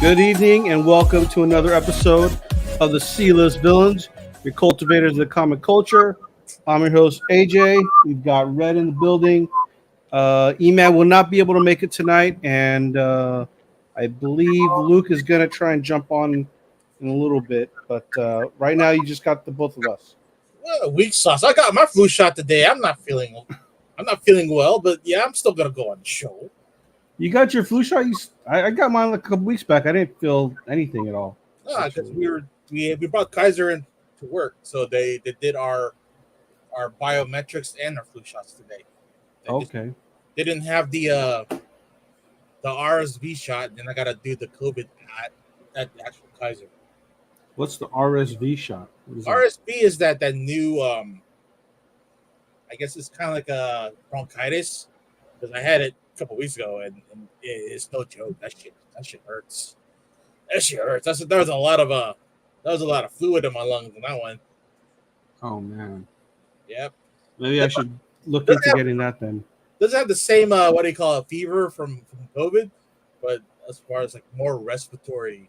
Good evening and welcome to another episode of the C-List Villains, your cultivators of the comic culture. I'm your host AJ. We've got Red in the building. Emad will not be able to make it tonight, and I believe Luke is going to try and jump on in a little bit. But right now, you just got the both of us. Weak sauce. I got my flu shot today. I'm not feeling well, but yeah, I'm still gonna go on the show. You got your flu shot? I got mine like a couple weeks back. I didn't feel anything at all. Because we brought Kaiser in to work, so they did our biometrics and our flu shots today. Okay. They didn't have the RSV shot, then I gotta do the COVID at the actual Kaiser. What's the RSV shot? What is that? RSV is that new I guess it's kind of like a bronchitis because I had it a couple weeks ago and it's no joke. That shit hurts. That shit hurts. There was a lot of fluid in my lungs in that one. Oh man. Yep. Maybe I should look into getting that then. Doesn't have the same what do you call it, fever from COVID, but as far as like more respiratory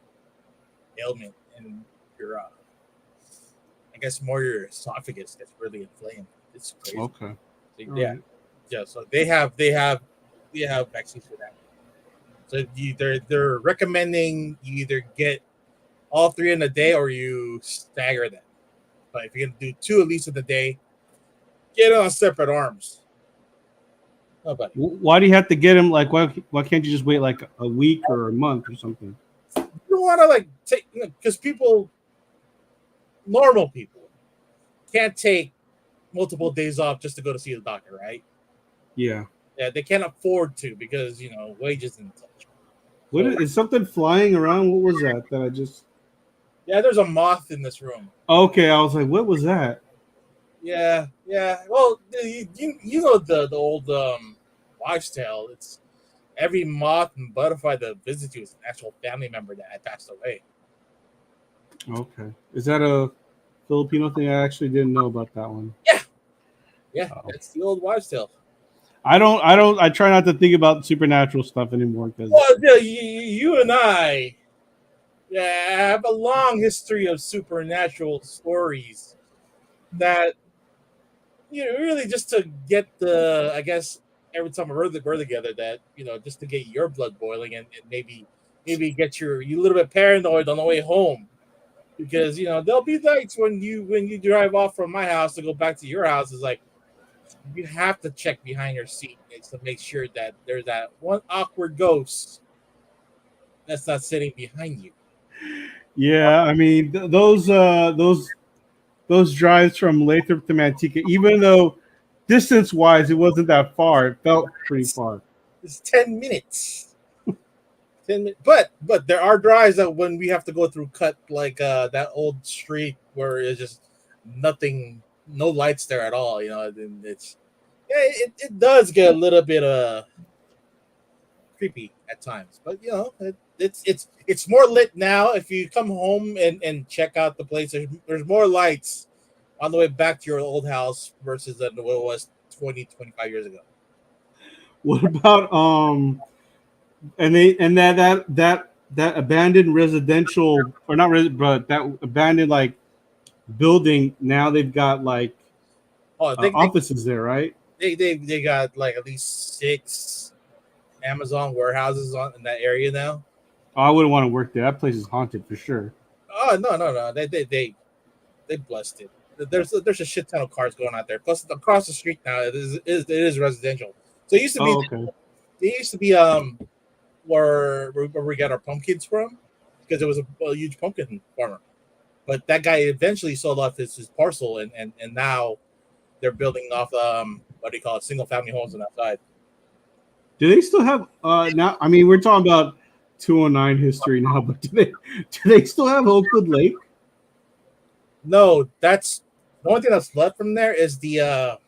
ailment and your I guess more your esophagus gets really inflamed. It's crazy. Okay. So, yeah. Right. Yeah. So they have vaccines for that. So they're recommending you either get all three in a day or you stagger them. But if you're gonna do two at least in the day, get it on separate arms. Oh, buddy. Why do you have to get him? Like, why can't you just wait like a week or a month or something? You don't want to like take because normal people can't take multiple days off just to go to see the doctor, right? Yeah. Yeah, they can't afford to because wages and such. What is something flying around? What was that I just? Yeah, there's a moth in this room. Okay, I was like, what was that? Yeah. Well, you know the old wives' tale. It's every moth and butterfly that visits you is an actual family member that had passed away. Okay, is that a Filipino thing? I actually didn't know about that one. Yeah, That's the old wives' tale. I try not to think about supernatural stuff anymore because. Well, you and I have a long history of supernatural stories that really just to get I guess every time we're together that just to get your blood boiling and maybe get you a little bit paranoid on the way home because there'll be nights when you drive off from my house to go back to your house. It's like you have to check behind your seat to make sure that there's that one awkward ghost that's not sitting behind you. Yeah, I mean those drives from Lathrop to Manteca, even though distance-wise it wasn't that far, it felt pretty far. It's 10 minutes. 10 minutes. But there are drives that when we have to go through cut like that old street where it's just nothing, no lights there at all. And it does get a little bit creepy at times, but it's more lit now. If you come home and check out the place, there's more lights on the way back to your old house versus what it was 25 years ago. What about that abandoned residential or not but that abandoned like building, now they've got like offices there, right? They got like at least 6 Amazon warehouses in that area now. Oh, I wouldn't want to work there. That place is haunted for sure. Oh no. They blessed it. There's a shit ton of cars going out there. Plus across the street now it is residential. So it used to be it used to be where we got our pumpkins from because it was a huge pumpkin farmer. But that guy eventually sold off his parcel and now they're building off what do you call it, single family homes on that side. Do they still have now? I mean, we're talking about 209 history now, but do they still have Oakwood Lake? No, that's the only thing that's left from there is the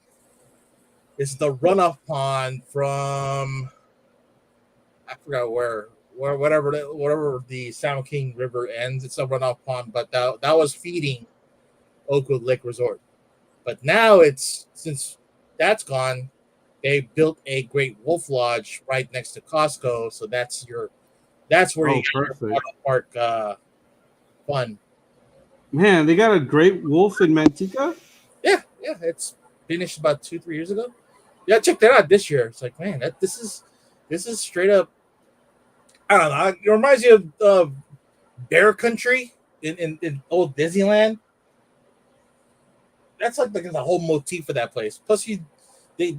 runoff pond from I forgot where whatever the San Joaquin River ends. It's a runoff pond, but that was feeding Oakwood Lake Resort. But now since that's gone, they built a Great Wolf Lodge right next to Costco, so that's your That's where you Oh, get your perfect. water park fun. Man, they got a great wolf in Manteca. Yeah, yeah, it's finished about 2 3 years ago. Yeah, check that out this year. It's like, man, this is straight up. I don't know. It reminds you of Bear Country in old Disneyland. That's like the whole motif of that place. Plus, they,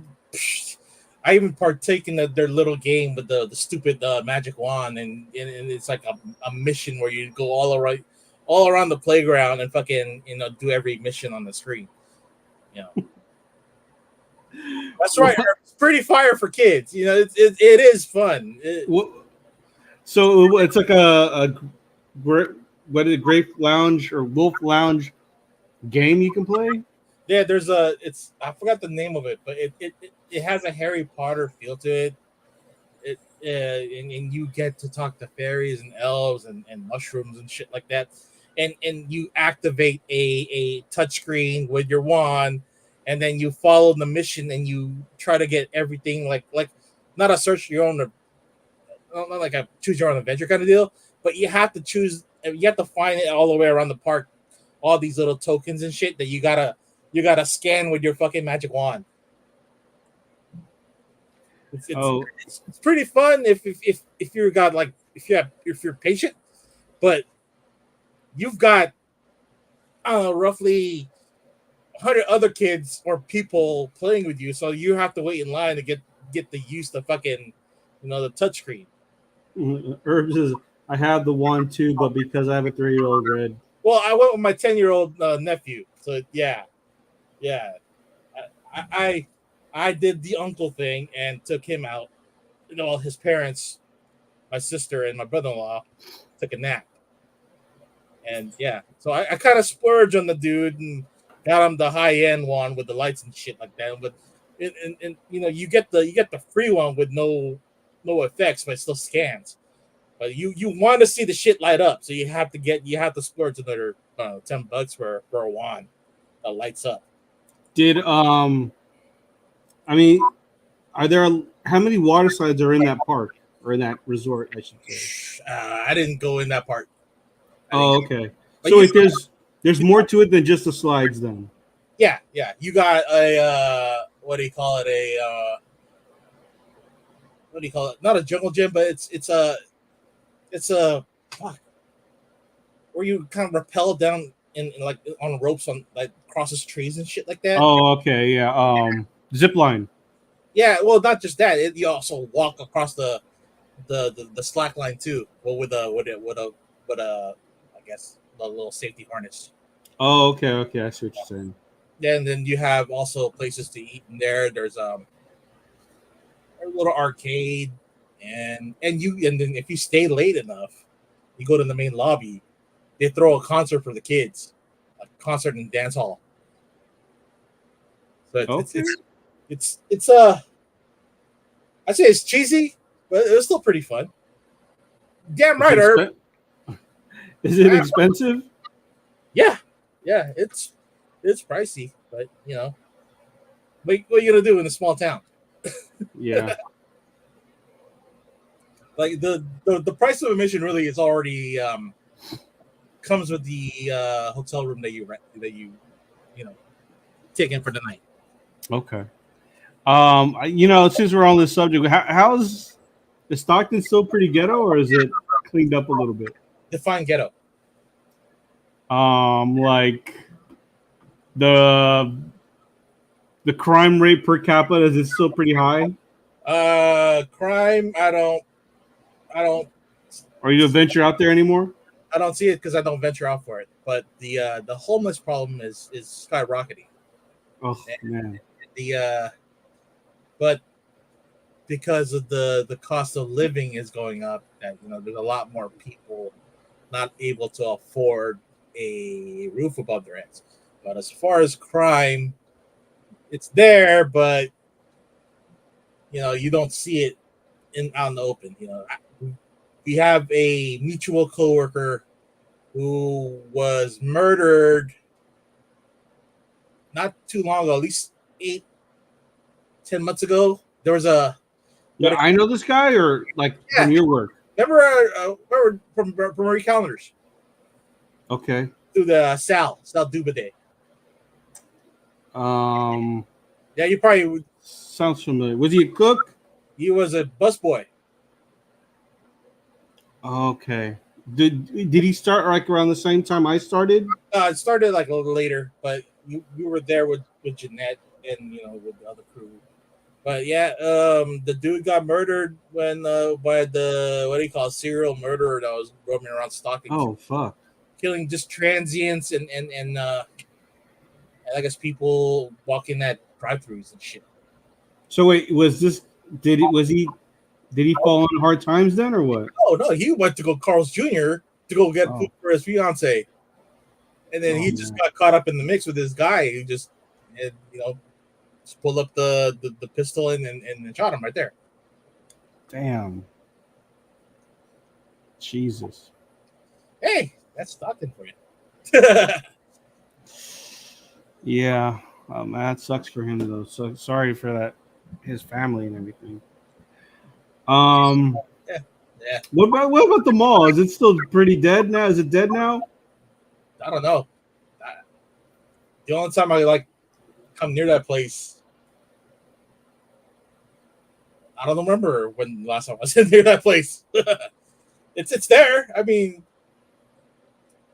I even partake in their little game with the stupid magic wand, and it's like a mission where you go all around the playground and fucking do every mission on the screen. You know, that's right. What? It's pretty fire for kids. It is fun. What? So it's like a great, what is it, Grape Lounge or Wolf Lounge game you can play? Yeah, it's I forgot the name of it, but it has a Harry Potter feel to it. And you get to talk to fairies and elves and mushrooms and shit like that, and you activate a touchscreen with your wand, and then you follow the mission and you try to get everything like not a search your own, not like a choose your own adventure kind of deal, but you have to find it all the way around the park, all these little tokens and shit that you gotta scan with your fucking magic wand. It's it's Oh, it's pretty fun if you're got like if you're patient, but you've got I don't know roughly 100 other kids or people playing with you, so you have to wait in line to get the use the fucking the touchscreen. Herbs is. I have the one too, but because I have a 3-year-old red. Well, I went with my 10-year-old nephew, so yeah, yeah. I, I I did the uncle thing and took him out. His parents, my sister and my brother-in-law, took a nap. And yeah, so I kind of splurged on the dude and got him the high end one with the lights and shit like that. But and you get the free one with no effects, but it still scans. But you want to see the shit light up, so you have to splurge another $10 for a wand that lights up. Did I mean, are there how many water slides are in that park or in that resort? I should say. I didn't go in that part. I didn't. Oh, okay. But So wait, there's more to it than just the slides, then. yeah, you got a what do you call it? What do you call it? Not a jungle gym, but it's a fuck, where you kind of rappel down in like on ropes on like crosses trees and shit like that. Oh, okay, yeah. Zip line. Yeah, well, not just that. You also walk across the slack line too. Well, with a I guess the little safety harness. Oh, okay, okay. I see what you're saying. Yeah, and then you have also places to eat in there. There's a little arcade, and then if you stay late enough, you go to the main lobby. They throw a concert for the kids, a concert and dance hall. So Okay. it's I say it's cheesy, but it was still pretty fun. Damn Is right, it, Herb. is it expensive? Yeah, yeah, it's pricey, but what are you gonna do in a small town? Yeah. Like the price of admission really is already comes with the hotel room that you rent that you know take in for the night. Okay. Since we're on this subject, how's is Stockton still pretty ghetto, or is it cleaned up a little bit? Define ghetto. Like the the crime rate per capita, is it still pretty high? Crime. I don't Or you don't venture out there anymore? I don't see it because I don't venture out for it. But the homeless problem is skyrocketing. Oh man. The but because of the cost of living is going up, that there's a lot more people not able to afford a roof above their heads. But as far as crime, it's there, but you don't see it out in the open. We have a mutual coworker who was murdered not too long ago, at least 8, 10 months ago. There was a Yeah, I know this guy, or like yeah, from your work. remember from Marie Callender's Okay. through the Sal Dubade. Um, Yeah, you probably would. sounds familiar. Was he a cook? He was a busboy. Okay. Did he start like around the same time I started? It started like a little later, but you were there with Jeanette and with the other crew. But yeah, the dude got murdered when by the what do you call it, serial murderer that was roaming around stalking, Oh fuck. killing just transients and I guess people walking at drive-throughs and shit. So wait, did he fall on hard times then or what? Oh no, he went to go Carl's Jr. to go get food Oh, for his fiance, and then oh he just man. got caught up in the mix with this guy who and, just pulled up the pistol and shot him right there. Damn. Jesus. Hey, that's stalking for you. Yeah. Man, that sucks for him though. So sorry for that, his family and everything. Um, Yeah, yeah. what about the mall? Is it still pretty dead now? Is it dead now? I don't know. The only time I like come near that place, I don't remember when the last time I was in near that place. It's there. I mean,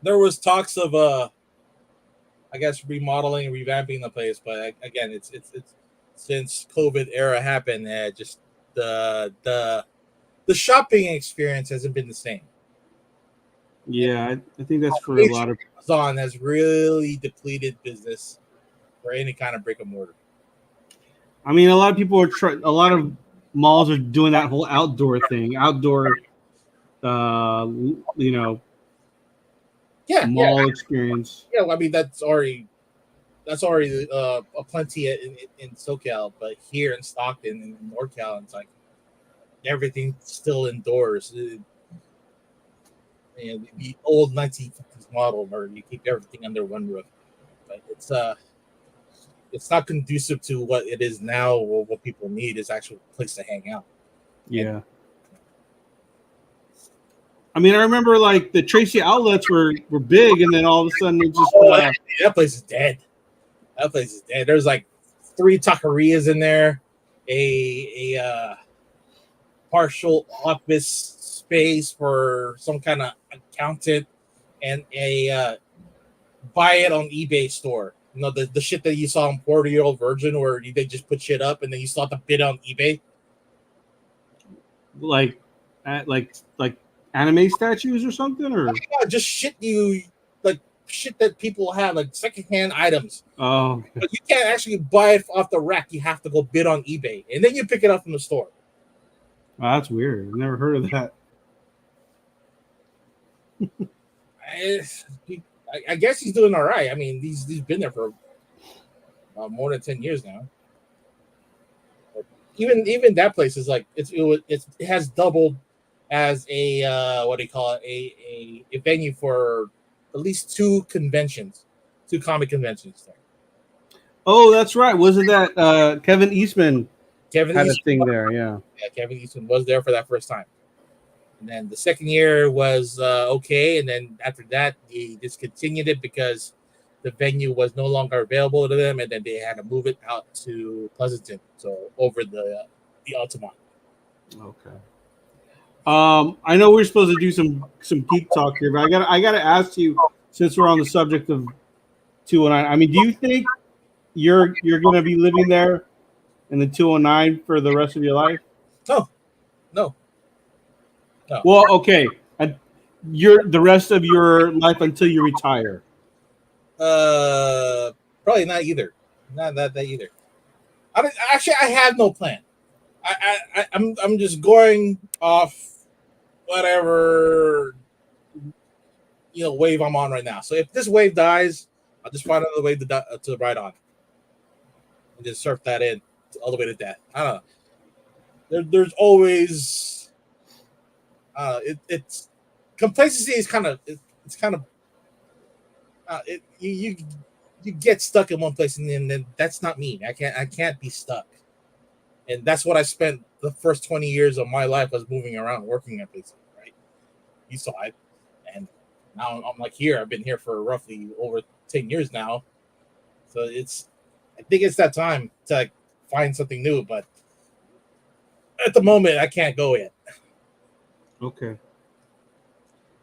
there was talks of I guess remodeling and revamping the place, but again, it's since COVID era happened, just the the shopping experience hasn't been the same. Yeah, I think that's for a Competition lot of. with Amazon has really depleted business for any kind of brick and mortar. I mean, a lot of people a lot of malls are doing that whole outdoor thing, outdoor, uh, you know, Yeah, yeah, mall experience. yeah. I mean, that's already a plenty in SoCal, but here in Stockton and in NorCal, it's like everything's still indoors. And the old 1950s model where you keep everything under one roof, but it's not conducive to what it is now. Or what people need is actual place to hang out. And Yeah. I mean, I remember like the Tracy outlets were big, and then all of a sudden it just. that place is dead. That place is dead. There's like 3 taquerias in there, a partial office space for some kind of accountant, and a buy it on eBay store. The shit that you saw in 40-Year-Old Virgin where they just put shit up and then you still have to bid on eBay. like like anime statues or something or Yeah, just shit like shit that people have, like secondhand items. oh But you can't actually buy it off the rack. You have to go bid on eBay. And then you pick it up from the store. that's weird. I've never heard of that. I guess he's doing all right. I mean, he's been there for more than 10 years now. But even that place is like it has doubled as a what do you call it, a venue for at least 2 conventions, 2 comic conventions there. Oh, that's right. Wasn't that Kevin Eastman Kevin had a Eastman, thing there? Yeah. Kevin Eastman was there for that first time. And then the second year was okay, and then after that, he discontinued it because the venue was no longer available to them, and then they had to move it out to Pleasanton, so over the Altamont. Okay. I know we're supposed to do some geek talk here, but I gotta ask you since we're on the subject of 209. I mean, do you think you're gonna be living there in the 209 for the rest of your life? Oh no, no. Well, okay. You're the rest of your life until you retire. Probably not either. Not that either. Actually, I have no plan. I'm just going off whatever wave I'm on right now. So if this wave dies, I'll just find another wave to ride on and just surf that in all the way to death. I don't know. There's always it's complacency is kind of it's kind of you get stuck in one place and then that's not me. I can't be stuck. And that's what I spent the first 20 years of my life was moving around, working at places. you saw it, and now I'm like here. I've been here for roughly over 10 years now, so I think it's that time to like, find something new. But at the moment, I can't go yet. Okay.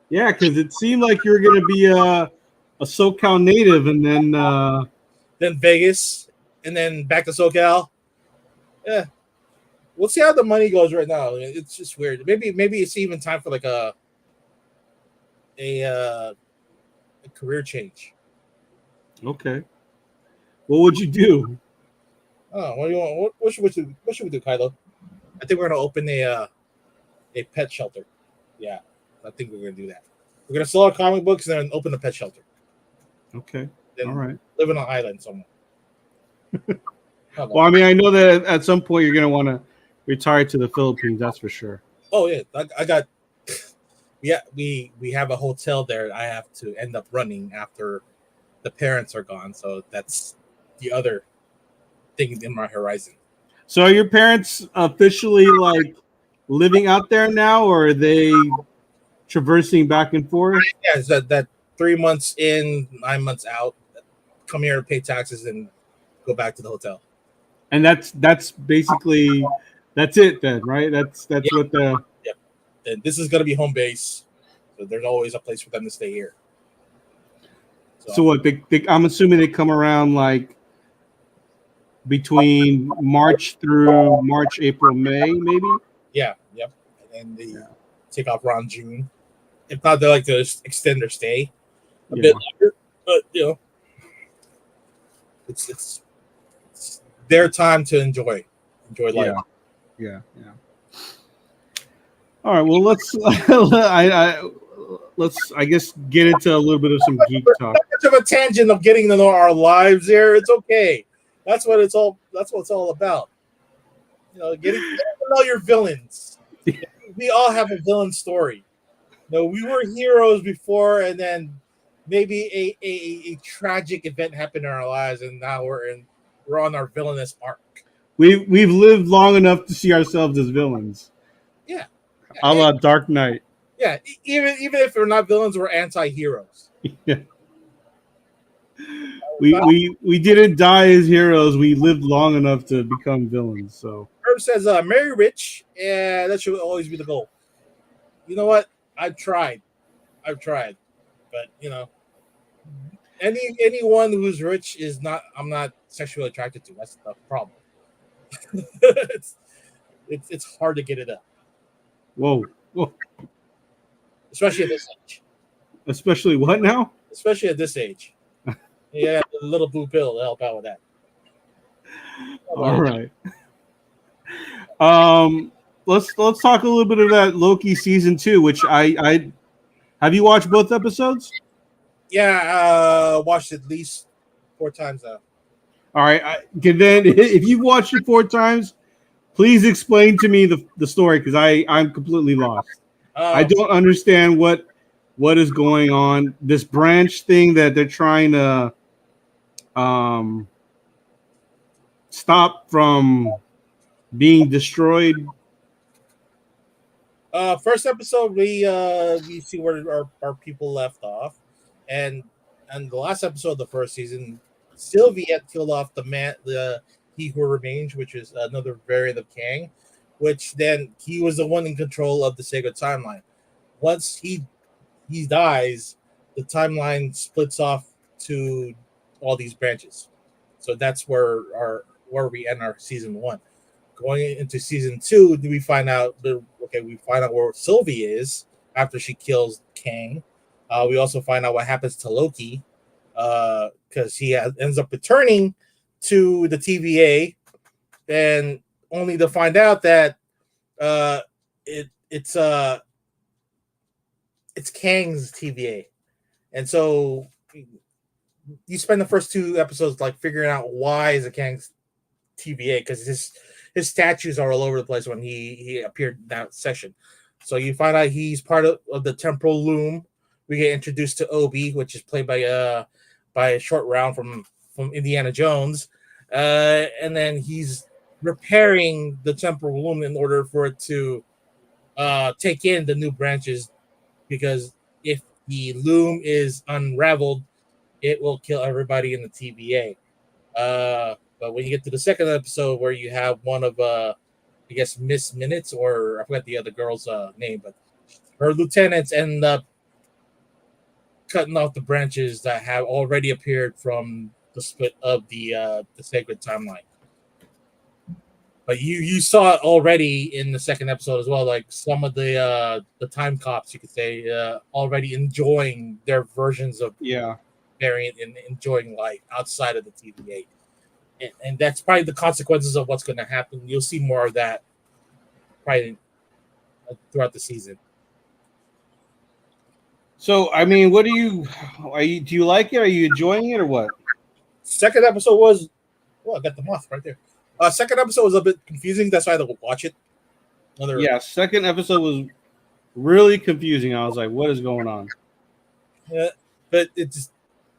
Yeah, because it seemed like you were going to be a SoCal native, and then Vegas, and then back to SoCal. Yeah, we'll see how the money goes right now. It's just weird. Maybe it's even time for like a career change. okay. What would you do? Oh, what do you want? What should we do, Kylo? I think we're gonna open a pet shelter. Yeah, I think we're gonna do that. We're gonna sell our comic books and then open a pet shelter. Okay. Then All right. live on an island somewhere. Well, I mean, I know that at some point you're going to want to retire to the Philippines. That's for sure. Oh yeah, I got. Yeah, we have a hotel there. I have to end up running after the parents are gone. So that's the other thing in my horizon. So are your parents officially like living out there now, or are they traversing back and forth? Yeah, it's that 3 months in, 9 months out. Come here to pay taxes and go back to the hotel. And that's basically that's it then, right? That's what the Yep. And this is gonna be home base. So there's always a place for them to stay here. so what I'm assuming they come around like between March, April, May, maybe. Yeah, yep. And they take off around June. If not, they like to extend their stay a bit longer. But it's their time to enjoy life. Yeah. All right. Well, let's let's I guess get into a little bit of some geek talk. Much of a tangent of getting to know our lives here. It's okay. That's what it's all about. Getting to know your villains. We all have a villain story. We were heroes before, and then maybe a tragic event happened in our lives, and now we're on our villainous arc. We've lived long enough to see ourselves as villains. Yeah. A la Dark Knight. Yeah, even if we're not villains, we're anti-heroes. Yeah. We didn't die as heroes. We lived long enough to become villains. So Herb says, "Marry rich, and that should always be the goal." You know what? I've tried, but anyone who's rich is not. I'm not sexually attracted to. That's the problem. it's hard to get it up. Whoa. Especially at this age. Especially what now? Especially at this age. Yeah, the little blue pill to help out with that. All right. Let's talk a little bit of that Loki season 2, which I have you watched both episodes? Yeah, watched at least 4 times now. All right. Then if you've watched it 4 times, please explain to me the story because I'm completely lost. I don't understand what is going on. This branch thing that they're trying to stop from being destroyed. First episode we see where our people left off, and the last episode of the first season, Sylvie had killed off the He Who Remains, which is another variant of Kang, which then he was the one in control of the Sacred Timeline. Once he dies, the timeline splits off to all these branches. So that's where we end our season 1. Going into season 2, we find out where Sylvie is after she kills Kang. We also find out what happens to Loki because he ends up returning to the TVA, and only to find out that it's Kang's TVA, and so you spend the first 2 episodes like figuring out why is it Kang's TVA, because his statues are all over the place when he appeared in that session. So you find out he's part of the temporal loom. We get introduced to Obi, which is played by a short round from Indiana Jones, and then he's repairing the temporal loom in order for it to take in the new branches because if the loom is unraveled, it will kill everybody in the TVA. But when you get to the second episode, where you have one of I guess Miss Minutes, or I forgot the other girl's name, but her lieutenants end up cutting off the branches that have already appeared from the split of the sacred timeline. But you saw it already in the second episode as well. Like some of the time cops, you could say, already enjoying their versions of Yeah. variant and enjoying life outside of the TVA. And that's probably the consequences of what's going to happen. You'll see more of that probably throughout the season. So, I mean, what do you do you like it? Are you enjoying it or what? Second episode was, well, I got the moth right there. Second episode was a bit confusing. That's why I had to watch it. Yeah, second episode was really confusing. I was like, what is going on? Yeah, but it's just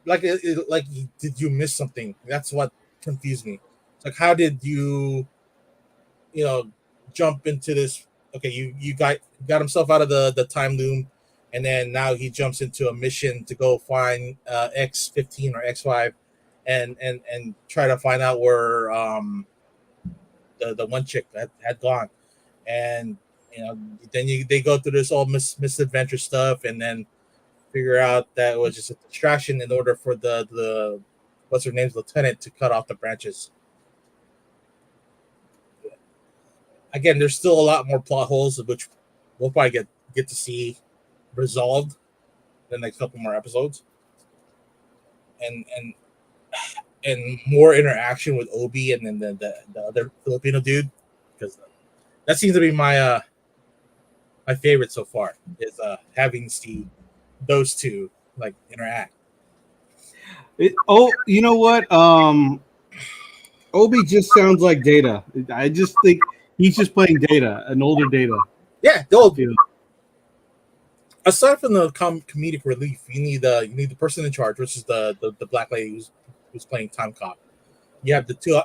like did you miss something? That's what confused me. It's like, how did you jump into this? Okay, you got himself out of the time loom, and then now he jumps into a mission to go find X-15 or X-5, and try to find out where the one chick had gone, and then they go through this all misadventure stuff, and then figure out that it was just a distraction in order for the what's her name's lieutenant to cut off the branches. Again, there's still a lot more plot holes, which we'll probably get to see resolved in the next couple more episodes, and more interaction with Obi and then the other Filipino dude, because that seems to be my my favorite so far, is having see those two like interact. You know what? Obi just sounds like Data. I just think he's just playing Data, an older Data. Yeah, they'll aside from the comedic relief, you need the person in charge, which is the black lady who's playing Time Cop. You have the two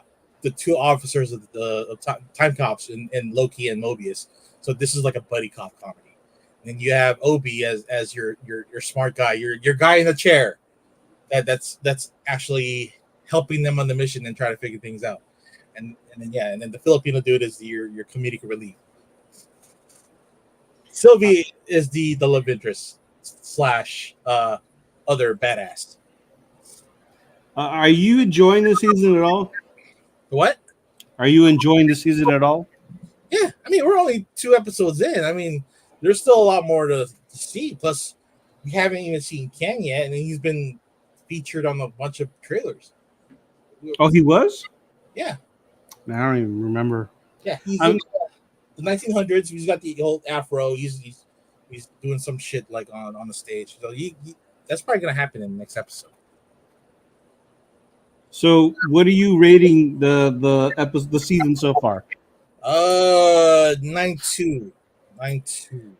officers of the Time Cops in Loki and Mobius. So this is like a buddy cop comedy. And then you have Obi as your smart guy, your guy in the chair that's actually helping them on the mission and try to figure things out. And then the Filipino dude is your comedic relief. Sylvie is the love interest / other badass. Are you enjoying the season at all? What? Are you enjoying the season at all? Yeah, I mean, we're only 2 episodes in. I mean, there's still a lot more to see. Plus, we haven't even seen Ken yet, and he's been featured on a bunch of trailers. Oh, he was? Yeah. I don't even remember. Yeah, he's in the 1900s. He's got the old afro. He's doing some shit like on the stage. So that's probably gonna happen in the next episode. So, what are you rating the season so far? 9.2. 9.2.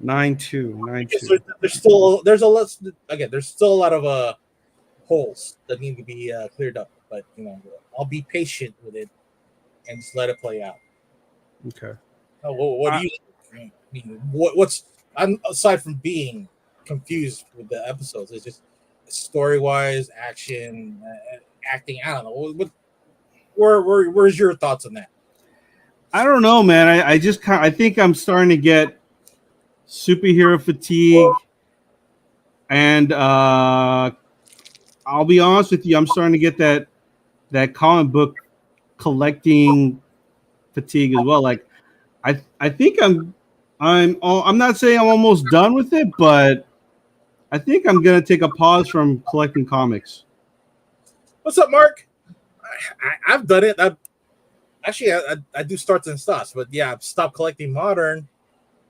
9.2. There's still a lot of holes that need to be cleared up, but I'll be patient with it and just let it play out. Okay. What do you mean? What's aside from being confused with the episodes? It's just story wise, action, acting. I don't know. Where's your thoughts on that? I don't know, man. I think I'm starting to get superhero fatigue, and I'll be honest with you, I'm starting to get that comic book collecting fatigue as well. Like, I think I'm not saying I'm almost done with it, but I think I'm gonna take a pause from collecting comics. What's up, Mark? I've done it. I do starts and stops, but yeah, I've stopped collecting modern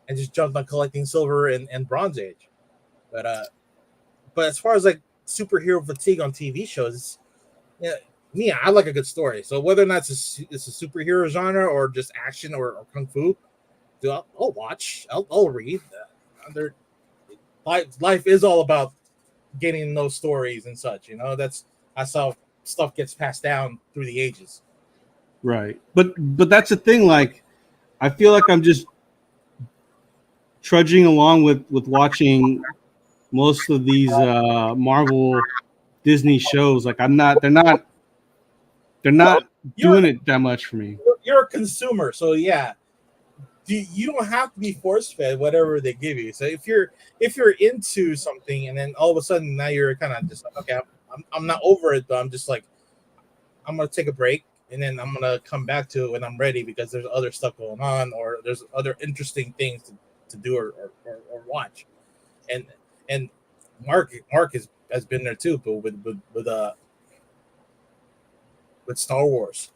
and just jumped on collecting silver and Bronze Age. But as far as like superhero fatigue on TV shows, I like a good story. So whether or not it's a superhero genre or just action or kung fu, I'll watch. I'll read. Life is all about getting those stories and such. That's how stuff gets passed down through the ages. Right. But that's the thing. Like, I feel like I'm just trudging along with watching most of these Marvel Disney shows. Like I'm not, they're Well, not you're doing it that much for me. you're a consumer, so yeah, you don't have to be force fed whatever they give you. So if you're into something and then all of a sudden now you're kind of just like, okay, I'm not over it, but I'm just like, I'm gonna take a break and then I'm gonna come back to it when I'm ready because there's other stuff going on or there's other interesting things to do or watch. And and Mark has been there too, but with Star Wars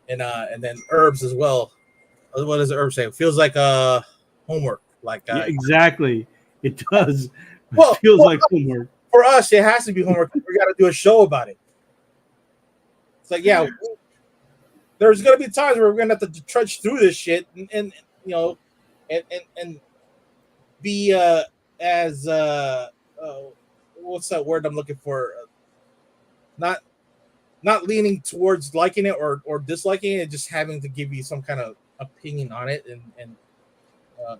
and then Herbs as well. What does Herbs say? It feels like homework. Like Yeah, exactly. It does. It well, feels like homework. for us, it has to be homework. We got to do a show about it. It's like, yeah, there's gonna be times where we're gonna have to trudge through this shit and you know and be as uh what's that word I'm looking for? Not not leaning towards liking it or disliking it, just having to give you some kind of opinion on it and uh,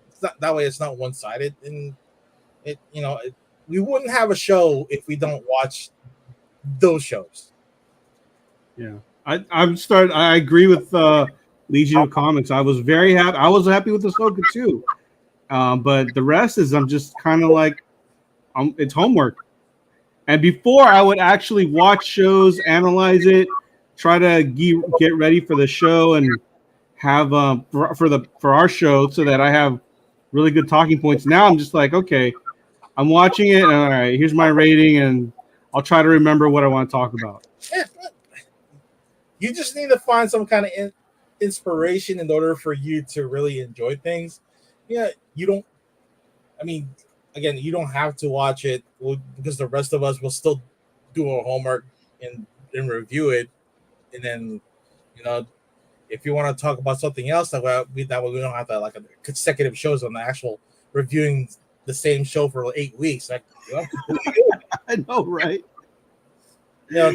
it's not that way. It's not one sided and we wouldn't have a show if we don't watch those shows. Yeah, I agree with Legion of Comics. I was very happy. I was happy with Ahsoka too. But the rest is I'm just kind of like it's homework. And before I would actually watch shows, analyze it, try to get ready for the show, and have for our show so that I have really good talking points. Now I'm just like, okay, I'm watching it. And, all right, here's my rating, and I'll try to remember what I want to talk about. Yeah, you just need to find some kind of inspiration in order for you to really enjoy things. Yeah, you don't. I mean, again, you don't have to watch it because the rest of us will still do our homework and review it, and then you know if you want to talk about something else that way we don't have to like a consecutive shows on the actual reviewing the same show for like 8 weeks. Like, I know, right? you know,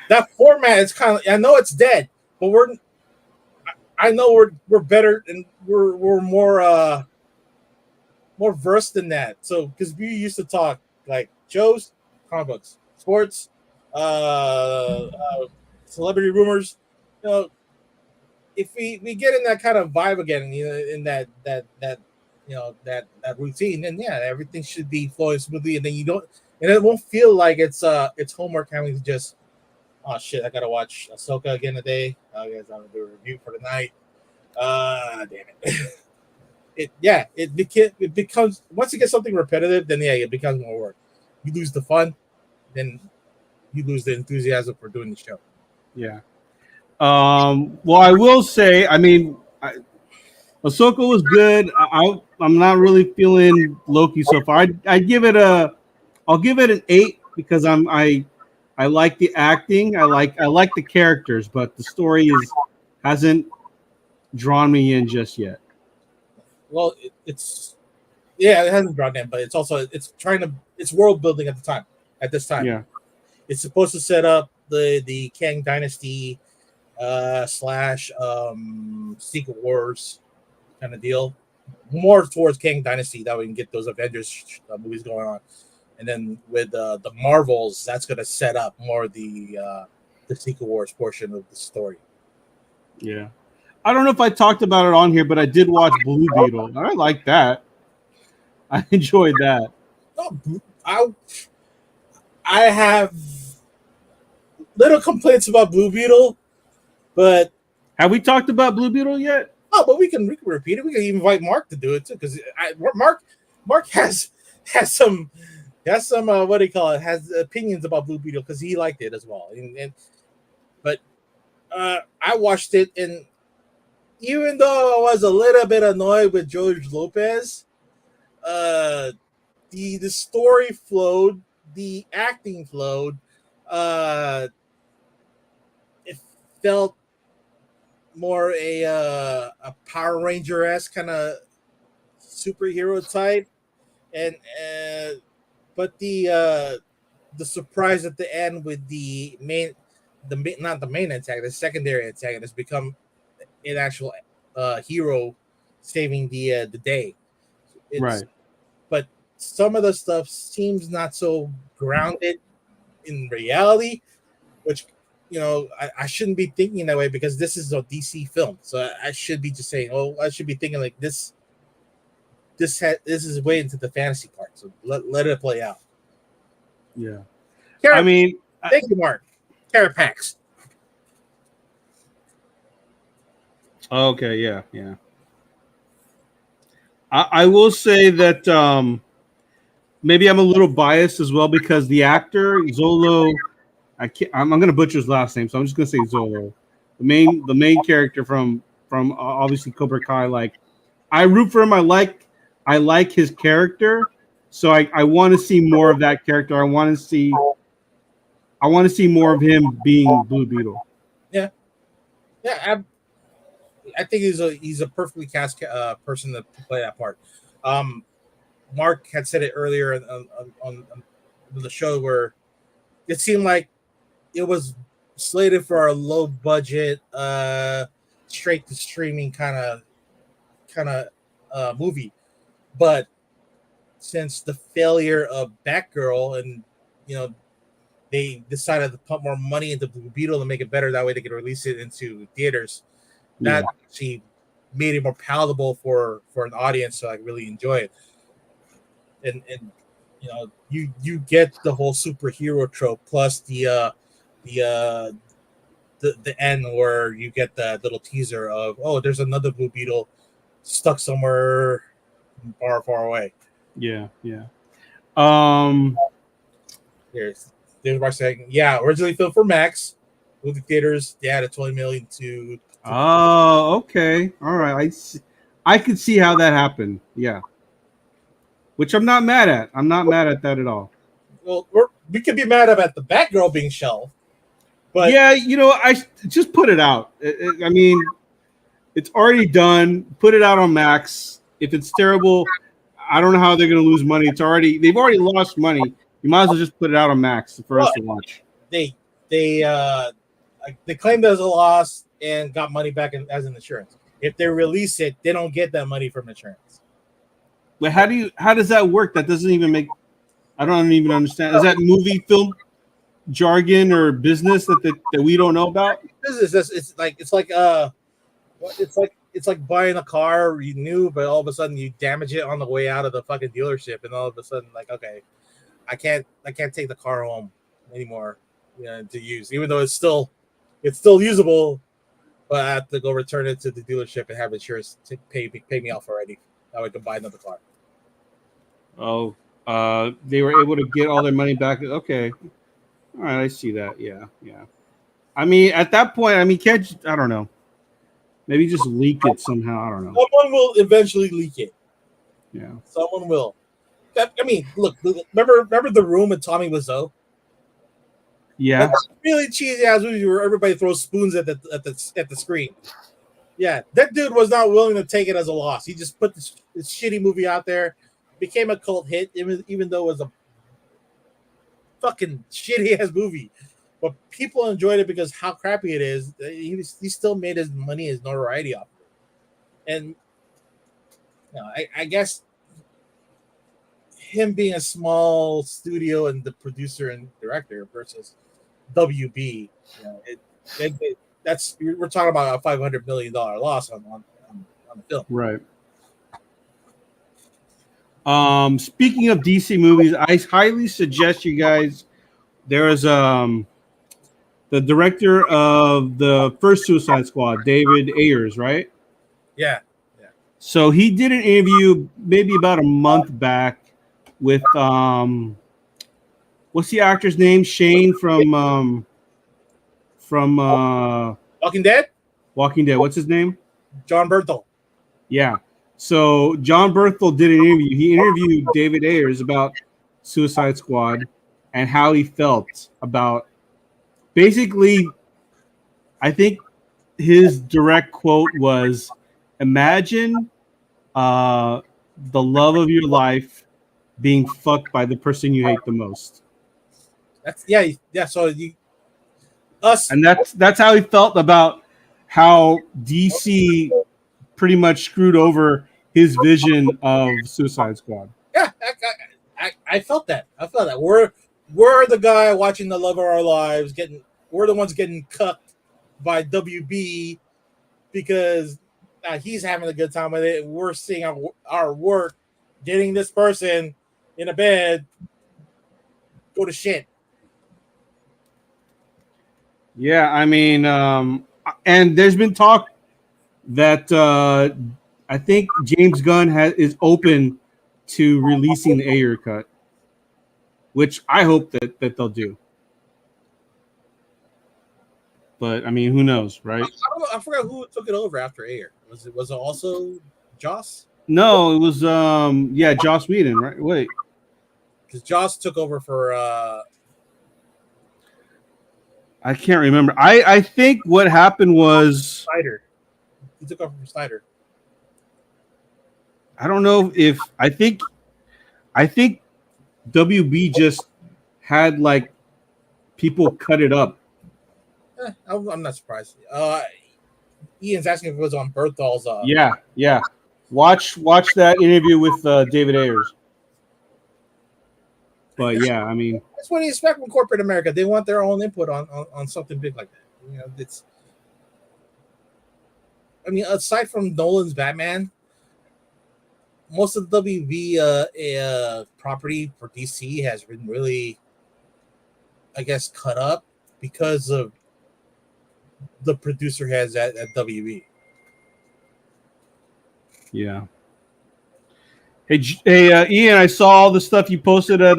that format is kind of. I know it's dead, but I know we're better and we're more versed than that. So because we used to talk like shows, comic books, sports, celebrity rumors. You know, if we get in that kind of vibe again, in that that routine, then yeah, everything should be flowing smoothly, and then you don't, and it won't feel like it's homework having to just, oh shit, I gotta watch Ahsoka again today. I guess I'm gonna do a review for tonight. Damn it. It becomes once you get something repetitive, then yeah, it becomes more work. You lose the fun, then you lose the enthusiasm for doing the show. Yeah. Well, I will say, I mean, Ahsoka was good. I'm not really feeling Loki so far. I'll give it an 8 because I like the acting. I like the characters, but the story hasn't drawn me in just yet. Well, it's yeah, it hasn't drawn in, but it's also it's world building at the time. At this time, Yeah. it's supposed to set up the Kang Dynasty slash Secret Wars kind of deal, more towards Kang Dynasty that we can get those Avengers movies going on, and then with the Marvels, that's going to set up more the Secret Wars portion of the story. Yeah. I don't know if I talked about it on here, but I did watch Blue Beetle. And I like that. I enjoyed that. No, I have little complaints about Blue Beetle, but Have we talked about Blue Beetle yet? oh, but we can repeat it. We can even invite Mark to do it too, because Mark has some what do you call it? Has opinions about Blue Beetle because he liked it as well. And but I watched it, and even though I was a little bit annoyed with George Lopez, uh, the story flowed, the acting flowed. Uh, it felt more a Power Ranger esque kind of superhero type, and but the surprise at the end with not the main antagonist, the secondary antagonist become an actual hero saving the day. It's Right. but some of the stuff seems not so grounded in reality, which I shouldn't be thinking that way because this is a DC film, so I should be just saying, oh, I should be thinking like this. This is way into the fantasy part, so let it play out. Yeah. I Carrot, mean, thank you, Mark. Carapax. okay, yeah, yeah. I will say that maybe I'm a little biased as well because the actor Zolo, I'm going to butcher his last name, so I'm just going to say Zolo, the main character from obviously Cobra Kai. Like, I root for him. I like his character, so I want to see more of that character. I want to see more of him being Blue Beetle. Yeah, yeah. I think he's a perfectly cast person to play that part. Um, Mark had said it earlier on the show where it seemed like it was slated for a low budget, straight to streaming kind of movie, but since the failure of Batgirl and you know they decided to pump more money into Blue Beetle to make it better, that way they could release it into theaters. That Yeah, actually made it more palatable for an audience to like really enjoy it. And you get the whole superhero trope plus the the end where you get that little teaser of, oh, there's another Blue Beetle stuck somewhere far away. yeah, yeah. Um. There's Mark saying, yeah, originally filmed for Max, movie theaters. They added 20 million to Oh, okay. All right. I could see how that happened. Yeah. Which I'm not mad at. I'm not mad at that at all. well, we could be mad about the Batgirl being shelved, but Yeah, I just put it out. I mean, it's already done. Put it out on Max. If it's terrible, I don't know how they're going to lose money. They've already lost money. You might as well just put it out on Max for us well, to watch. they they claimed it as a loss and got money back as an insurance. If they release it, they don't get that money from insurance. But how does that work? That doesn't even make. I don't even understand. Is that movie film jargon or business that we don't know about? Business, it's like buying a car you knew, but all of a sudden you damage it on the way out of the fucking dealership, and all of a sudden, like, okay, I can't take the car home anymore, to use, even though it's still usable, but I have to go return it to the dealership and have insurance to pay me off already. Now I can buy another car. Oh, they were able to get all their money back. Okay, all right, I see that. Yeah, yeah. I mean, at that point, I don't know. Maybe just leak it somehow. I don't know. Someone will eventually leak it. Yeah, Someone will. I mean, look. Remember the room with Tommy Wiseau? yeah, That's really cheesy ass movie where everybody throws spoons at the screen. Yeah, that dude was not willing to take it as a loss. He just put this shitty movie out there, became a cult hit, even though it was a fucking shitty ass movie. But people enjoyed it because how crappy it is. He still made his money, his notoriety off of it. And I guess him being a small studio and the producer and director versus WB, that's we're talking about a $500 million loss on the film. right. Speaking of DC movies, I highly suggest you guys. There's the director of the first Suicide Squad, David Ayers, right? Yeah, yeah. So he did an interview maybe about a month back with what's the actor's name? Shane from Walking Dead, Walking Dead. What's his name? John Berthel. Yeah. So John Berthel did an interview. He interviewed David Ayers about Suicide Squad and how he felt about. Basically, I think his direct quote was, "Imagine the love of your life being fucked by the person you hate the most." That's yeah. So us. And that's how he felt about how DC pretty much screwed over his vision of Suicide Squad. Yeah, I felt that. I felt that. We're the guy watching the love of our lives we're the ones getting cucked by WB because he's having a good time with it. We're seeing our work getting this person in a bed go to shit. Yeah, I mean, and there's been talk that I think James Gunn is open to releasing the Ayer cut, which I hope that they'll do. But I mean, who knows, right? I don't know. I forgot who took it over after Ayer. Was it also Joss? No, it was Joss Whedon, right? Wait, Because Joss took over for I can't remember. I think what happened was Snyder. He took over for Snyder. I don't know if I think WB just had like people cut it up. I'm not surprised. Ian's asking if it was on Berthal's. Yeah. Watch that interview with David Ayers. But yeah, I mean, That's what you expect from corporate America. They want their own input on something big like that. You know, it's. I mean, aside from Nolan's Batman, most of the WB property for DC has been really, I guess, cut up because of the producer has at WB. yeah. Hey, Ian, I saw all the stuff you posted at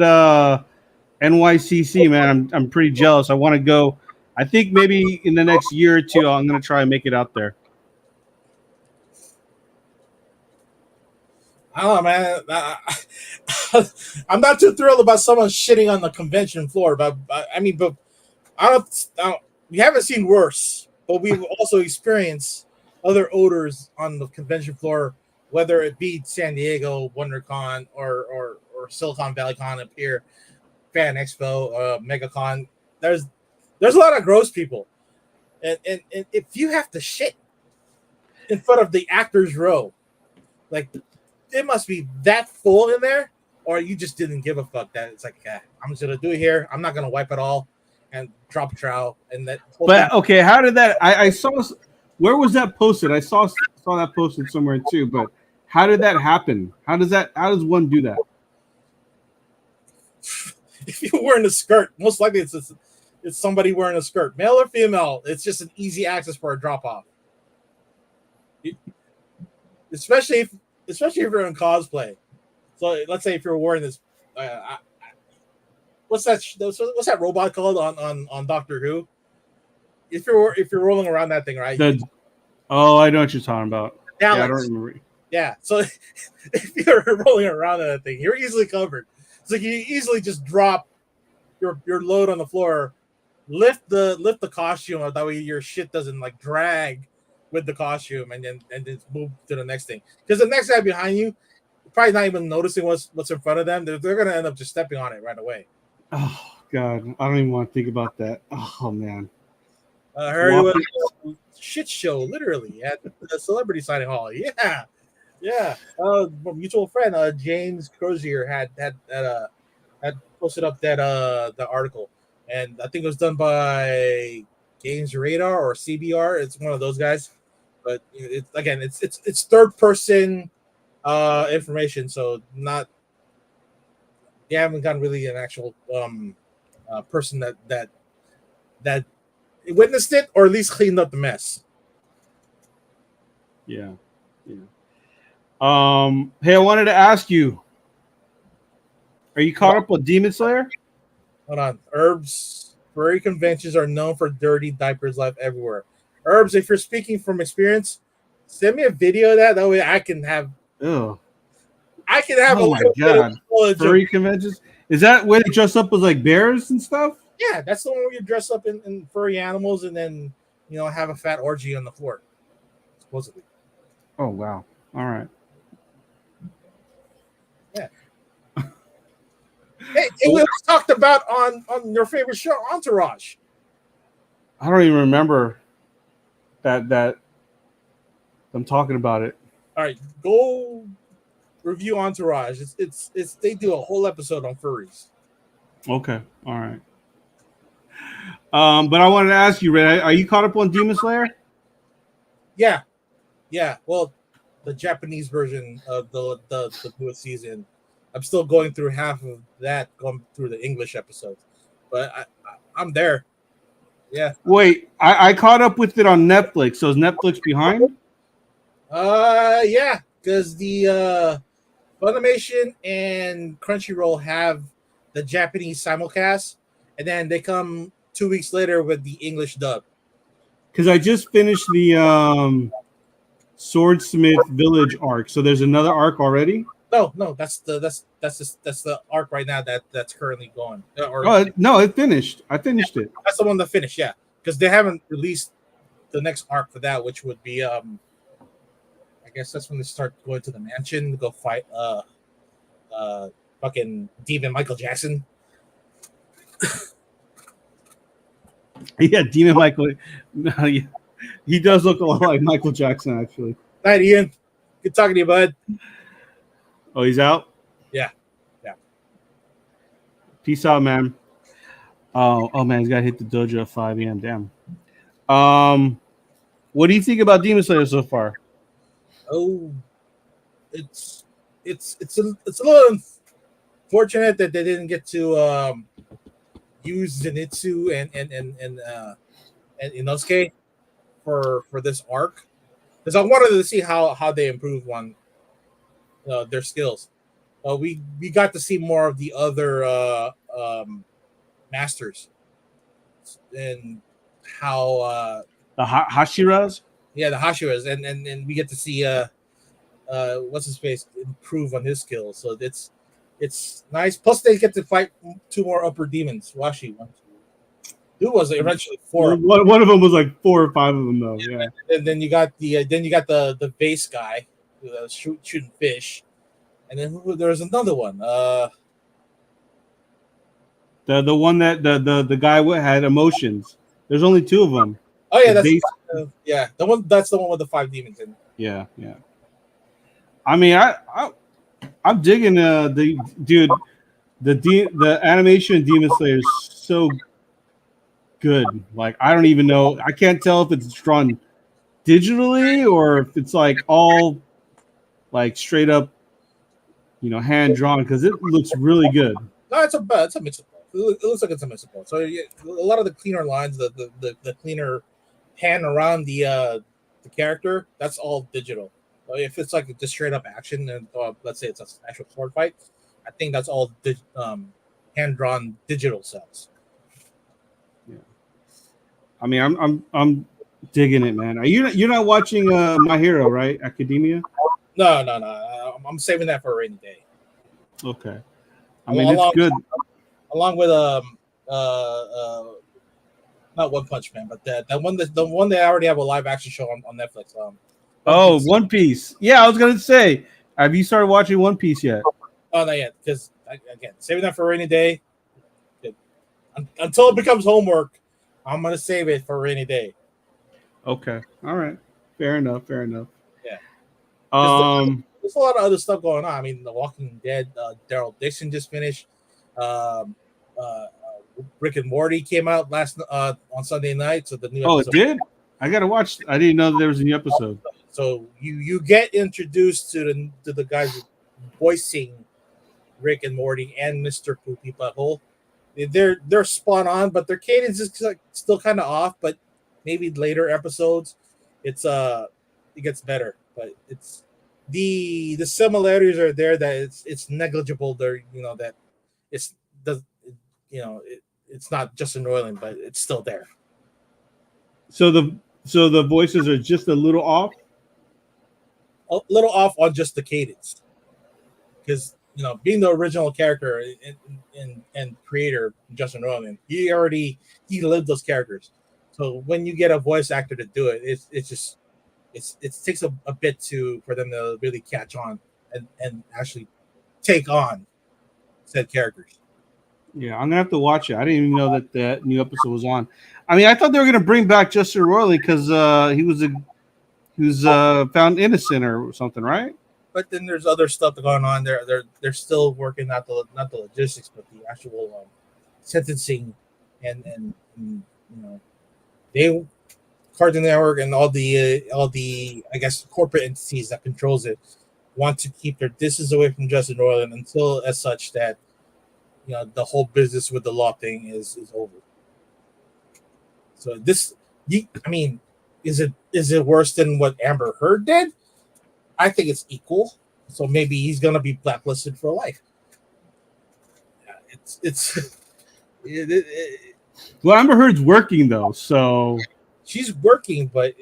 NYCC, man. I'm pretty jealous. I want to go. I think maybe in the next year or two, I'm gonna try and make it out there. I don't know, man. I'm not too thrilled about someone shitting on the convention floor, but I mean, but I don't. We haven't seen worse, but we've also experienced other odors on the convention floor, whether it be San Diego, WonderCon, or Silicon Valley Con up here, Fan Expo, MegaCon. There's a lot of gross people, and if you have to shit in front of the actors row, like it must be that full in there, or you just didn't give a fuck that it's like, I'm just gonna do it here. I'm not gonna wipe it all and drop a trowel and that. But okay, how did that? I saw. Where was that posted? I saw that posted somewhere too. But how did that happen? How does one do that? If you're wearing a skirt, most likely it's somebody wearing a skirt, male or female. It's just an easy access for a drop off. Especially if you're in cosplay. So let's say if you're wearing this, what's that robot called on Doctor Who? If you're rolling around that thing, right? I know what you're talking about. Daleks. Yeah, I don't remember. Yeah, so if you're rolling around that thing, you're easily covered. It's like you easily just drop your load on the floor, lift the costume, that way your shit doesn't like drag with the costume, and then move to the next thing. Because the next guy behind you, probably not even noticing what's in front of them. They're gonna end up just stepping on it right away. Oh God, I don't even want to think about that. Oh man. I heard it was a shit show, literally, at the celebrity signing hall. Yeah. A mutual friend, James Crozier, had posted up that the article, and I think it was done by Games Radar or CBR. It's one of those guys, but it's third person information, so not you haven't gotten really an actual person that witnessed it or at least cleaned up the mess. Yeah. Hey, I wanted to ask you, are you caught up with Demon Slayer? Hold on. Herbs furry conventions are known for dirty diapers left everywhere. Herbs, if you're speaking from experience, send me a video of that. That way I can have Oh my God. Furry conventions? Is that where they dress up as like bears and stuff? Yeah, that's the one where you dress up in furry animals and then have a fat orgy on the floor. Supposedly. Oh wow. All right. Yeah. Hey, it was talked about on your favorite show, Entourage. I don't even remember that I'm talking about it. All right, go review Entourage. It's they do a whole episode on furries. Okay, all right. But I wanted to ask you, Ray, are you caught up on Demon Slayer? Yeah, yeah. Well, the Japanese version of the newest season. I'm still going through half of that, going through the English episodes, but I'm there. Yeah. Wait, I caught up with it on Netflix. So is Netflix behind? Yeah, because the Funimation and Crunchyroll have the Japanese simulcast, and then they come 2 weeks later with the English dub. Because I just finished the Swordsmith Village arc. So there's another arc already. No, no, that's the arc right now that's currently going. Or Oh no, it finished. I finished it. that's the one that finished. Yeah, because they haven't released the next arc for that, which would be I guess that's when they start going to the mansion to go fight fucking demon Michael Jackson. Yeah, Demon Michael. Yeah, he does look a lot like Michael Jackson, actually. Night, Ian. Good talking to you, bud. Oh, he's out. Yeah, yeah. Peace out, man. Oh man, he's got to hit the dojo at 5 a.m. Damn. What do you think about Demon Slayer so far? Oh, it's a little unfortunate that they didn't get to use Zenitsu and Inosuke for this arc, because I wanted to see how they improve on their skills. We got to see more of the other masters and how The Hashiras? yeah, the Hashiras, and we get to see what's his face improve on his skills. So it's nice. Plus, they get to fight two more upper demons. Washi, one, two. Who was it? Eventually four. One of them was like 4 or 5 of them, though. Yeah. And then you got the base guy who shooting fish, and then there's another one. The one that the guy had emotions. There's only 2 of them. Oh yeah, The yeah, the one that's the one with the 5 demons in. Yeah, yeah. I mean, I'm digging the dude. The animation in Demon Slayer is so good. Like, I don't even know. I can't tell if it's drawn digitally or if it's like all like straight up, hand drawn, because it looks really good. No, it's a mix. It looks like it's a mix. So yeah, a lot of the cleaner lines, the cleaner pan around the character, that's all digital. If it's like just straight up action, and let's say it's an actual sword fight, I think that's all hand drawn digital cells. Yeah. I mean, I'm digging it, man. You're not watching My Hero, right? Academia? No. I'm saving that for a rainy day. Okay. I mean, it's good. Along with not One Punch Man, but the one that I already have a live action show on Netflix. One Piece. Yeah, I was gonna say, have you started watching One Piece yet? Oh, not yet, because again, saving that for a rainy day. Until it becomes homework, I'm gonna save it for a rainy day. Okay. All right. Fair enough. Yeah. There's a lot of other stuff going on. I mean, The Walking Dead, Daryl Dixon just finished. Rick and Morty came out last on Sunday night. So the new episode. It did? I gotta watch. I didn't know that there was a new episode. So you get introduced to the guys voicing Rick and Morty and Mr. Poopy Butthole. They're spot on, but their cadence is still kind of off. But maybe later episodes, it gets better. But it's the similarities are there that it's negligible. There, that it's it's not just annoying, but it's still there. So the voices are just a little off. A little off on just the cadence, because being the original character and creator Justin Roiland, he lived those characters. So when you get a voice actor to do it, it takes a bit for them to really catch on and actually take on said characters. Yeah, I'm gonna have to watch it. I didn't even know that new episode was on. I mean, I thought they were gonna bring back Justin Roiland because he who's found innocent or something, right? But then there's other stuff going on. They're still working out the not the logistics, but the actual sentencing and you know they Cartoon Network and all the I guess corporate entities that controls it want to keep their distance away from Justin Roiland until as such that the whole business with the law thing is over. So I mean, is it worse than what Amber Heard did? I think it's equal. So maybe he's gonna be blacklisted for life. It's Well, Amber Heard's working though, so she's working, but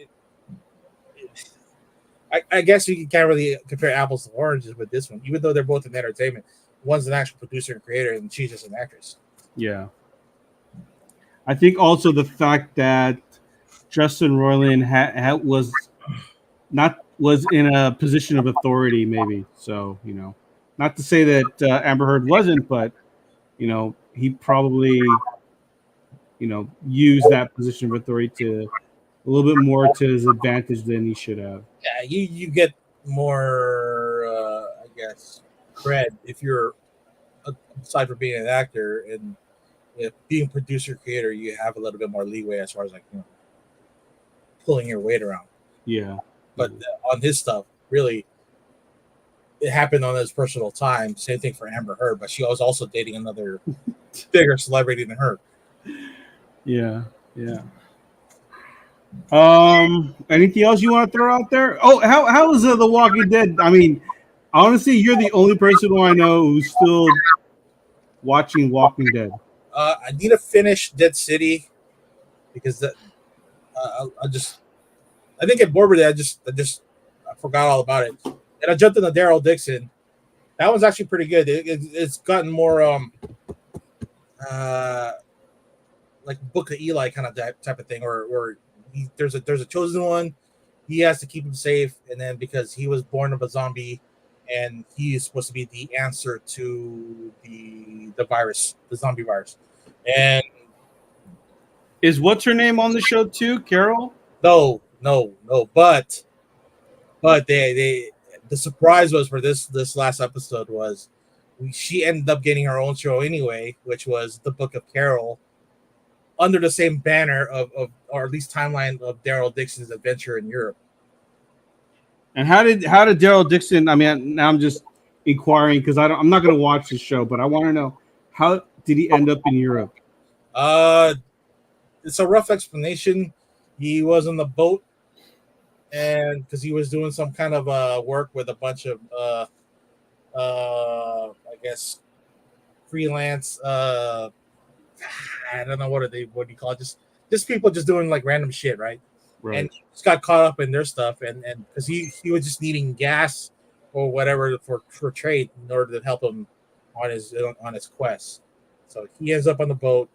I guess you can't really compare apples to oranges with this one, even though they're both in entertainment. One's an actual producer and creator, and she's just an actress. yeah. I think also the fact that Justin Roiland was in a position of authority, maybe. So not to say that Amber Heard wasn't, but he probably used that position of authority to a little bit more to his advantage than he should have. Yeah, you get more, I guess, cred if you're aside from being an actor and being producer creator. You have a little bit more leeway as far as pulling your weight around. Yeah, but on his stuff, really, it happened on his personal time. Same thing for Amber Heard, but she was also dating another bigger celebrity than her. Yeah. Anything else you want to throw out there? Oh, how is The Walking Dead? I mean, honestly, you're the only person who I know who's still watching Walking Dead. I need to finish Dead City because I didn't get bored with it. I forgot all about it, and I jumped into Daryl Dixon. That one's actually pretty good. It's gotten more like Book of Eli kind of type of thing, or there's a chosen one. He has to keep him safe, and then because he was born of a zombie, and he is supposed to be the answer to the virus, the zombie virus. And is what's her name on the show too, Carol? No. But they the surprise was for this last episode was she ended up getting her own show anyway, which was the Book of Carol, under the same banner of or at least timeline of Daryl Dixon's adventure in Europe. And how did Daryl Dixon? I mean, now I'm just inquiring because I'm not going to watch the show, but I want to know, how did he end up in Europe? It's a rough explanation. He was on the boat, and because he was doing some kind of work with a bunch of I guess freelance. I don't know what do you call it? Just people just doing like random shit, right? And he just got caught up in their stuff, and because he was just needing gas or whatever for trade in order to help him on his quest. So he ends up on the boat,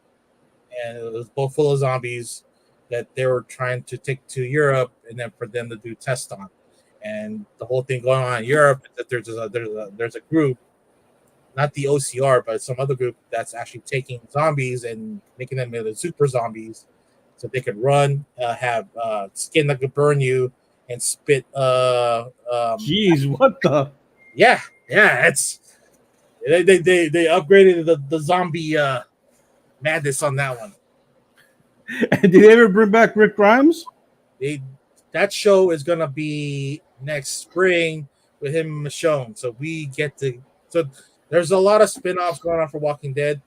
and it was boat full of zombies that they were trying to take to Europe, and then for them to do tests on. And the whole thing going on in Europe is that there's a group, not the OCR, but some other group that's actually taking zombies and making them into super zombies, so they could run, have skin that could burn you, and spit. Jeez, what the? Yeah, it's they upgraded the zombie madness on that one. Did they ever bring back Rick Grimes? That show is gonna be next spring with him and Michonne. So we get to. So there's a lot of spin-offs going on for Walking Dead.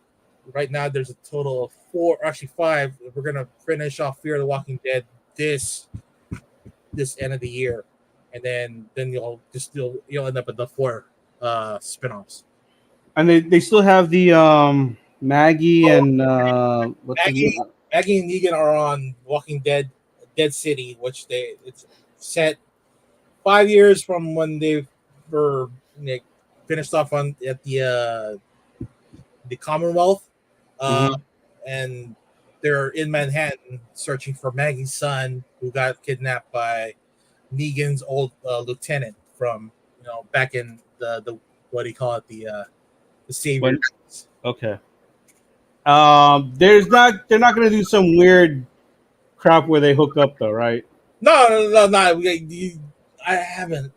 Right now, there's a total of 4, actually 5. We're gonna finish off Fear the Walking Dead this end of the year, and then you'll end up with the 4 spin-offs. And they still have the Maggie and Maggie and Negan are on Walking Dead City, which it's set 5 years from when they were finished off at the Commonwealth, and they're in Manhattan searching for Maggie's son, who got kidnapped by Negan's old lieutenant from back in the what do you call it, the Savior. Okay. They're not going to do some weird crap where they hook up though, right? No. I haven't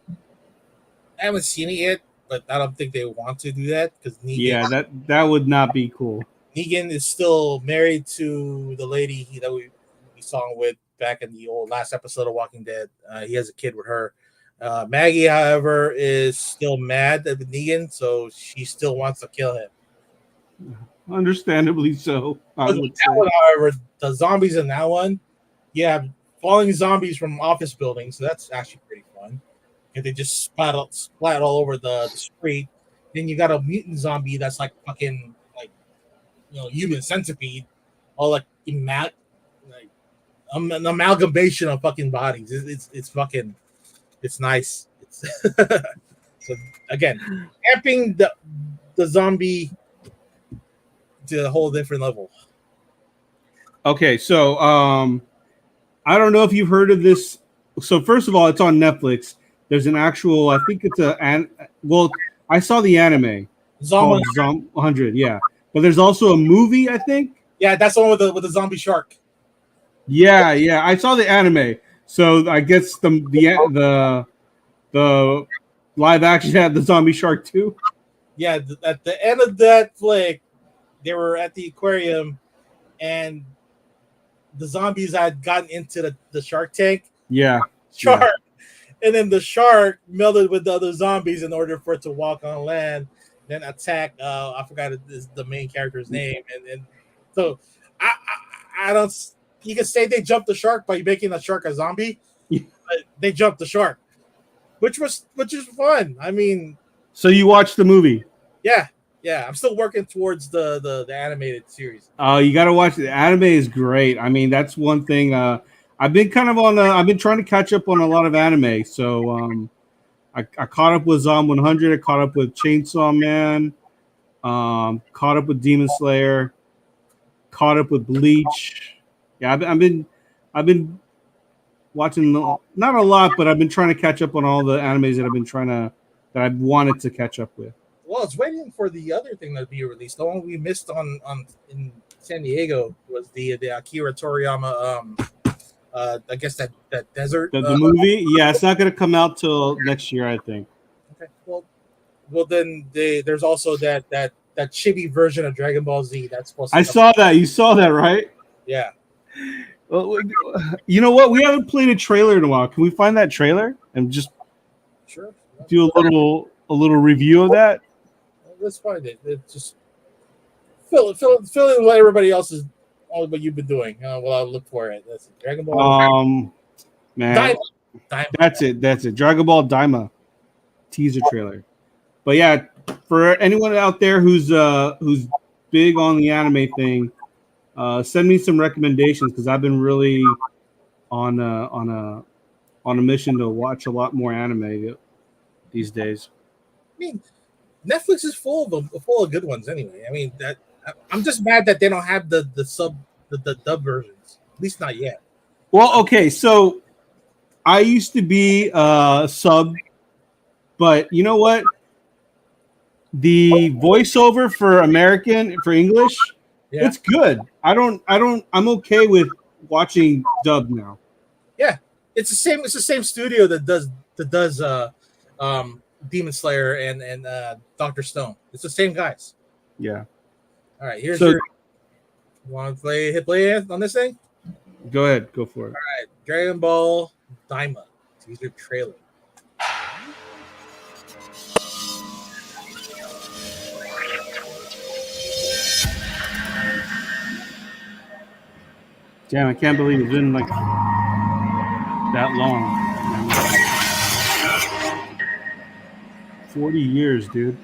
seen it yet, but I don't think they want to do that because Yeah, that would not be cool. Negan is still married to the lady that we saw him with back in the old last episode of Walking Dead. He has a kid with her. Maggie, however, is still mad at Negan, so she still wants to kill him. Understandably so, I But would that say. one, however, the zombies in that one, yeah, falling zombies from office buildings, so that's actually pretty fun. And they just splat all over the street. Then you got a mutant zombie that's like fucking like human centipede, all like like an amalgamation of fucking bodies. It's fucking it's nice. It's so again, amping the zombie to a whole different level. Okay, so I don't know if you've heard of this. So first of all, it's on Netflix. There's an actual, I think it's well, I saw the anime Zombie, called Zom 100, yeah. But there's also a movie, I think. yeah, that's the one with the zombie shark. Yeah, I saw the anime. So I guess the live action had the zombie shark too. Yeah, at the end of that flick, they were at the aquarium, and the zombies had gotten into the shark tank. Yeah. Shark. Yeah. And then the shark melded with the other zombies in order for it to walk on land, then attack. I forgot the main character's name, and so I don't. You can say they jumped the shark by making the shark a zombie. But they jumped the shark, which is fun. I mean, So you watched the movie? yeah. I'm still working towards the animated series. Oh, you got to watch it. The anime is great. I mean, that's one thing. I've been kind of on. I've been trying to catch up on a lot of anime. So I caught up with Zom 100. I caught up with Chainsaw Man. Caught up with Demon Slayer. Caught up with Bleach. Yeah, I've been watching not a lot, but I've been trying to catch up on all the animes that I've wanted to catch up with. Well, it's waiting for the other thing to be released. The one we missed on in San Diego was the Akira Toriyama. I guess that desert. The movie, yeah, it's not going to come out till next year, I think. Okay. Well, then there's also that chibi version of Dragon Ball Z that's supposed to. I saw that. You saw that, right? Yeah. Well, you know what? We haven't played a trailer in a while. Can we find that trailer and just Sure. do a little review of that? Let's find it. It's just fill in what everybody else is, all what you've been doing. While I look for it. That's it. Dragon Ball. Man, Daima. that's it. Dragon Ball Daima teaser trailer. But yeah, for anyone out there who's big on the anime thing, send me some recommendations because I've been really on a mission to watch a lot more anime these days. I mean, Netflix is full of good ones anyway. I mean, I'm just mad that they don't have the dub versions. At least not yet. Well, okay, so I used to be a sub, but you know what? The voiceover for English, Yeah. it's good. I'm okay with watching dub now. Yeah, it's the same studio that does Demon Slayer and Dr. Stone. It's the same guys. Yeah. All right, here's So- your. You want to hit play on this thing? Go ahead, go for it. All right, Dragon Ball Daima teaser trailer. Damn, I can't believe it's been like that long. 40 years, dude.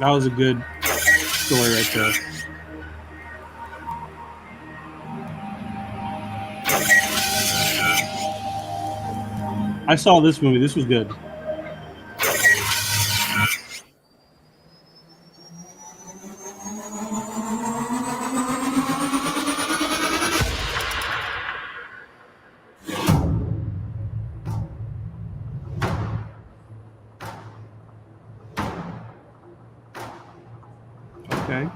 That was a good story right there. I saw this movie. This was good. Okay.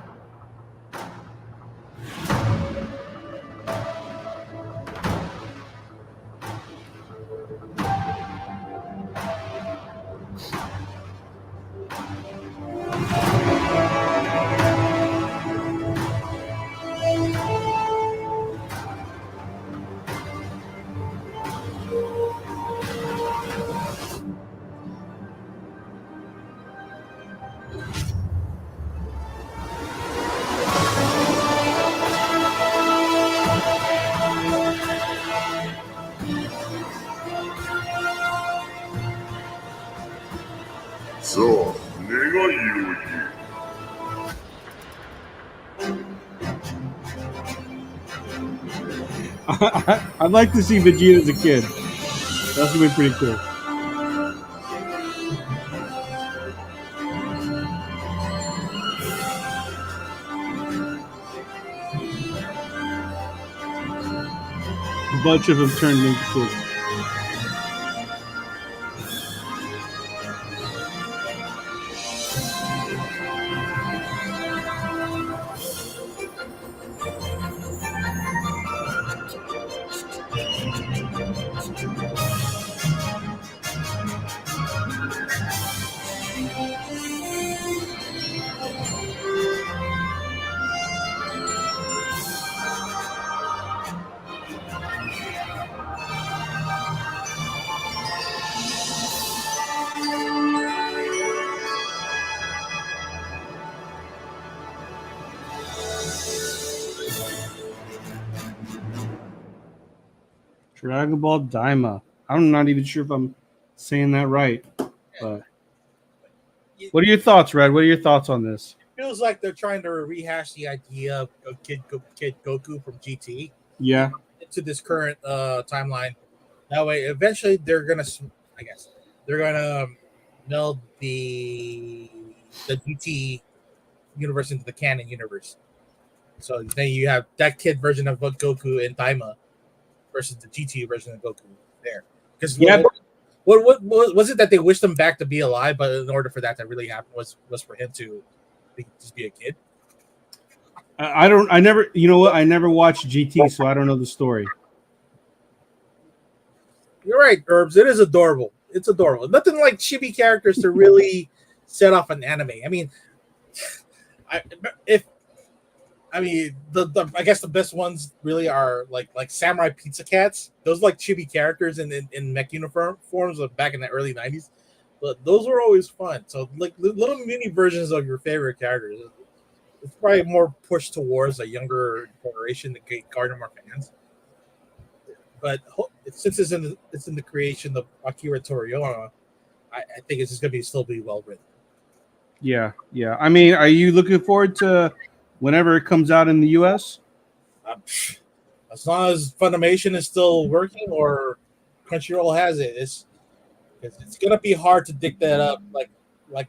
So, 願いを言う。 I'd like to see Vegeta as a kid. That's gonna be pretty cool. A bunch of them turned into kids. Dragon Ball Daima. I'm not even sure if I'm saying that right. But what are your thoughts, Red? What are your thoughts on this? Feels like they're trying to rehash the idea of Kid Goku from GT Yeah. into this current timeline. That way, eventually, they're gonna, I guess, they're gonna meld the GT universe into the canon universe. So then you have that kid version of Goku in Daima versus the GT version of Goku there. Because Yeah. what was it that they wished him back to be alive, but in order for that to really happen was for him to just be a kid? I never, you know what? I never watched GT, so I don't know the story. You're right, Herbs. It is adorable. It's adorable. Nothing like chibi characters to really set off an anime. I mean, I guess the best ones really are like Samurai Pizza Cats. Those like chibi characters in mech uniforms of back in the early 90s. But those were always fun. So like little mini versions of your favorite characters. It's probably more pushed towards a younger generation to garner more fans. But since it's in the creation of Akira Toriyama, I think it's just gonna still be well written. Yeah, yeah. I mean, are you looking forward to whenever it comes out in the US? As long as Funimation is still working or Crunchyroll has it, it's gonna be hard to dig that up like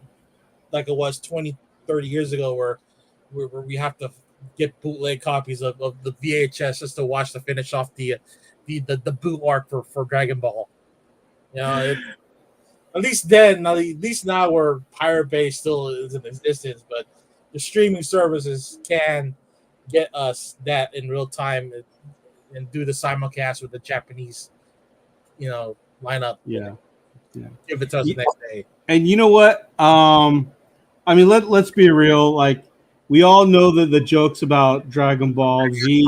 it was 20, 30 years ago where we have to get bootleg copies of the VHS just to watch to finish off the boot arc for Dragon Ball. You know, at least now where Pirate Bay still is in existence, but the streaming services can get us that in real time and do the simulcast with the Japanese, lineup. Yeah. Give it to us the next day. And you know what? I mean, let's be real. Like, we all know that the jokes about Dragon Ball Z,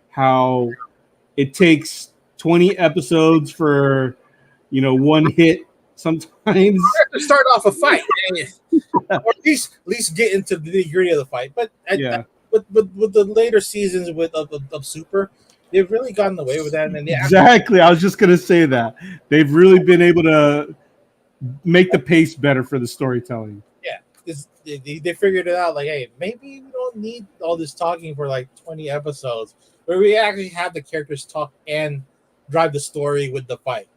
how it takes 20 episodes for, one hit sometimes. To start off a fight, or at least get into the nitty-gritty of the fight. But with the later seasons of Super, they've really gotten away with that. And exactly, I was just gonna say that they've really been able to make the pace better for the storytelling. Yeah, because they figured it out. Like, hey, maybe we don't need all this talking for like 20 episodes, where we actually have the characters talk and drive the story with the fight.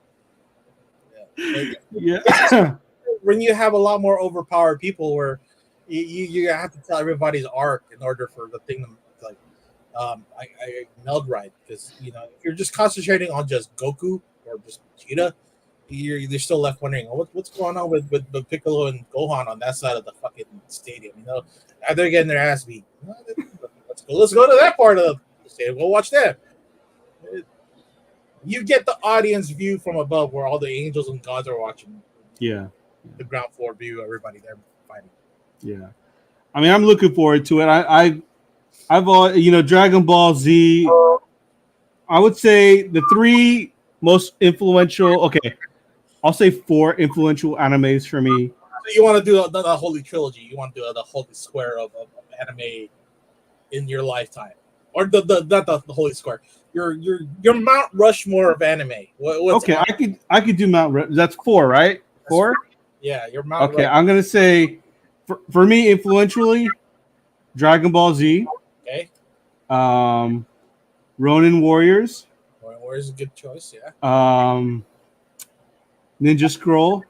Yeah. When you have a lot more overpowered people, where you have to tell everybody's arc in order for the thing to like I meld right, because if you're just concentrating on just Goku or just Vegeta, you're still left wondering what's going on with Piccolo and Gohan on that side of the fucking stadium. They're getting their ass beat. Let's go to that part of the stadium. Go watch that. You get the audience view from above, where all the angels and gods are watching. Yeah. The ground floor view, everybody there fighting. Yeah. I mean, I'm looking forward to it. I've all Dragon Ball Z. I would say the three most influential. Okay, I'll say four influential animes for me. So you want to do the holy trilogy? You want to do the holy square of anime in your lifetime, or not the holy square? Your Mount Rushmore of anime. Okay, I could do Mount. That's four, right? Four. Yeah, your Mount. Okay, I'm gonna say for me influentially, Dragon Ball Z. Okay. Ronin Warriors. Ronin Warriors is a good choice. Yeah. Ninja Scroll.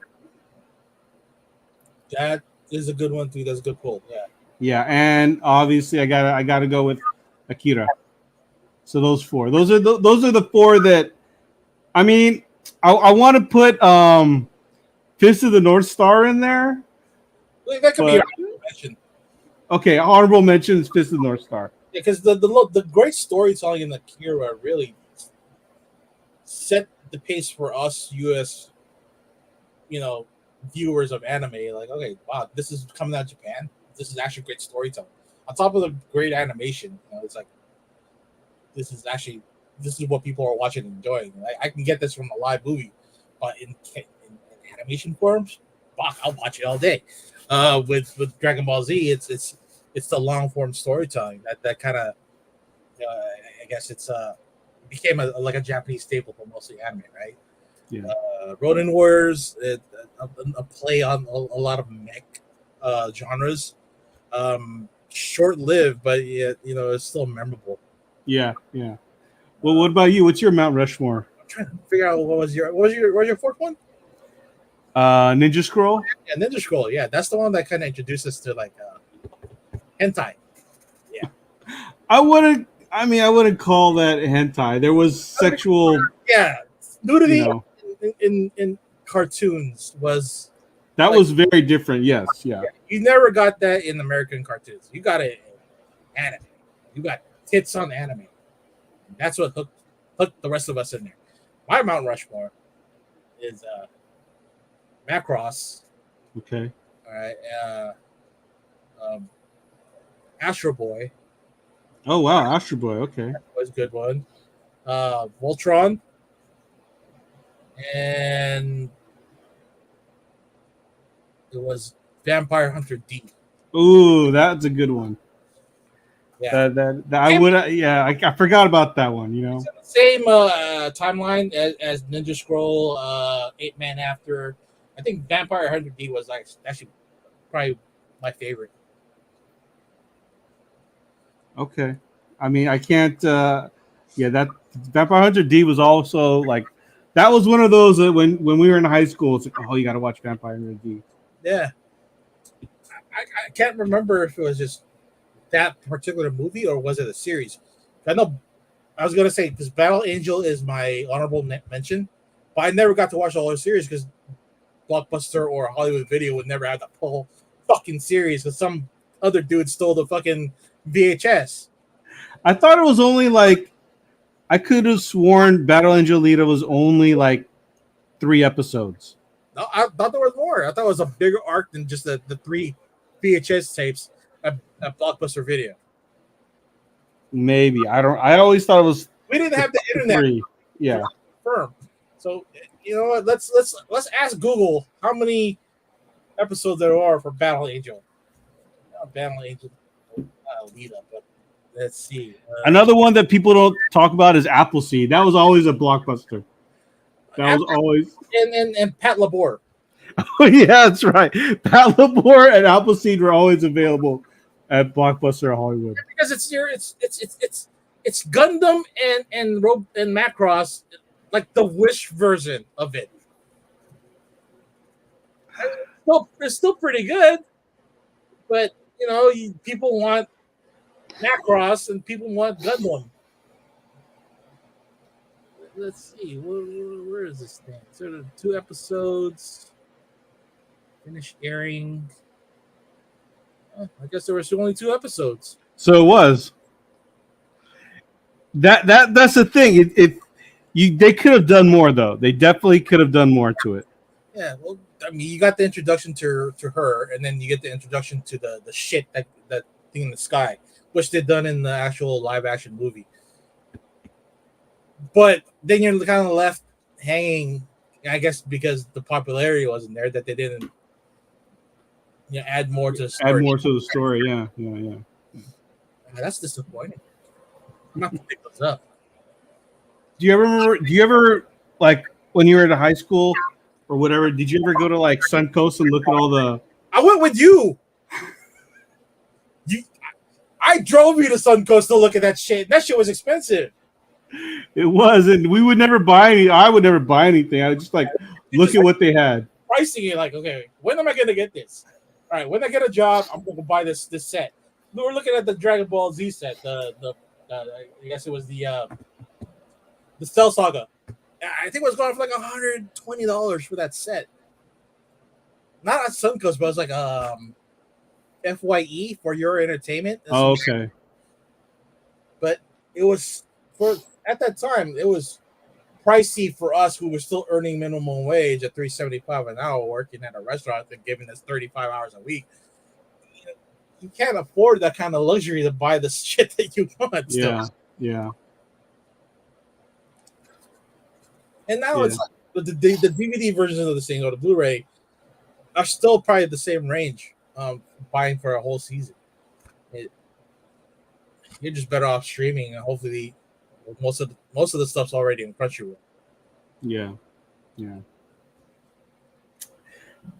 That is a good one too. That's a good pull. Yeah. Yeah, and obviously I gotta go with Akira. So those four. Those are the four that. I mean, I want to put Fist of the North Star in there. That could be an honorable mention. Okay, honorable mention is Fist of the North Star. Yeah, because the great storytelling in Akira really set the pace for us U.S. Viewers of anime. Like, okay, wow, this is coming out of Japan. This is actually great storytelling. On top of the great animation, it's like this is what people are watching and enjoying. I can get this from a live movie, but in animation forms, fuck, I'll watch it all day. With Dragon Ball Z, it's the long form storytelling that kind of I guess it's became like a Japanese staple for mostly anime, right? Yeah. Ronin Warriors, a play on a lot of mech genres. Short lived, but yet it's still memorable. Yeah. Well, what about you? What's your Mount Rushmore? I'm trying to figure out what was your fourth one? Ninja Scroll. Yeah, Ninja Scroll. Yeah, that's the one that kind of introduced us to like hentai. Yeah. I wouldn't call that hentai. There was sexual. Yeah, nudity in cartoons was. That was very different. Yes. Yeah. You never got that in American cartoons. You got it in anime. You got tits on anime. That's what hooked the rest of us in there. My Mount Rushmore is Macross. Okay. All right. Astro Boy. Oh wow, Astro Boy. Okay. That was a good one. Voltron. And it was Vampire Hunter D. Ooh, that's a good one. Yeah. That I would. Yeah, I forgot about that one. Same timeline as Ninja Scroll, 8 Man After. I think Vampire Hunter D was actually probably my favorite. Okay. I mean, I can't. That Vampire Hunter D was also like that was one of those that when we were in high school, it's like, oh, you got to watch Vampire Hunter D. Yeah. I can't remember if it was just that particular movie or was it a series. I know I was gonna say because Battle Angel is my honorable mention, but I never got to watch the whole series because Blockbuster or Hollywood Video would never have the whole fucking series because some other dude stole the fucking VHS. I thought it was only like I could have sworn Battle Angel Alita was only like 3 episodes. No, I thought there was more. I thought it was a bigger arc than just the 3 VHS tapes at Blockbuster Video. Maybe I always thought it was. We didn't have the internet. 3. Yeah. Firm. So you know what? Let's ask Google how many episodes there are for Battle Angel. Not Battle Angel, not Alita, but let's see. Another one that people don't talk about is Appleseed. That was always a Blockbuster. That was always and Pat Labor. Oh yeah, that's right. Pat Labor and Appleseed were always available at Blockbuster Hollywood. Because it's Gundam and Macross, like the Wish version of it. it's still pretty good, but people want Macross and people want Gundam. Let's see, where is this thing? So the 2 episodes finished airing. Oh, I guess there was only 2 episodes. So it was. That's the thing. They could have done more though. They definitely could have done more to it. Yeah, well, I mean, you got the introduction to her, and then you get the introduction to the shit that thing in the sky, which they've done in the actual live action movie. But then you're kind of left hanging, I guess, because the popularity wasn't there, that they didn't add more to the story. Add more to the story, yeah. That's disappointing. I'm not gonna pick those up. Do you ever like when you were at high school or whatever? Did you ever go to like Suncoast and look at all the? I went with you. I drove you to Suncoast to look at that shit. That shit was expensive. It was, and we would never buy any. I would never buy anything. I would just like look at what they had. Pricing it like, okay, when am I gonna get this? All right, when I get a job, I'm gonna buy this set. We were looking at the Dragon Ball Z set. I guess it was the Cell Saga. I think it was going for like $120 for that set. Not at Suncoast, but it was like FYE for your entertainment. Oh, okay. But it was at that time it was pricey for us who were still earning minimum wage at $3.75 an hour, working at a restaurant and giving us 35 hours a week. You can't afford that kind of luxury to buy the shit that you want. Yeah. And now it's like the DVD versions of this thing or the Blu-ray are still probably the same range. Buying for a whole season, you're just better off streaming, and hopefully, most of the stuff's already in Crunchyroll. Yeah.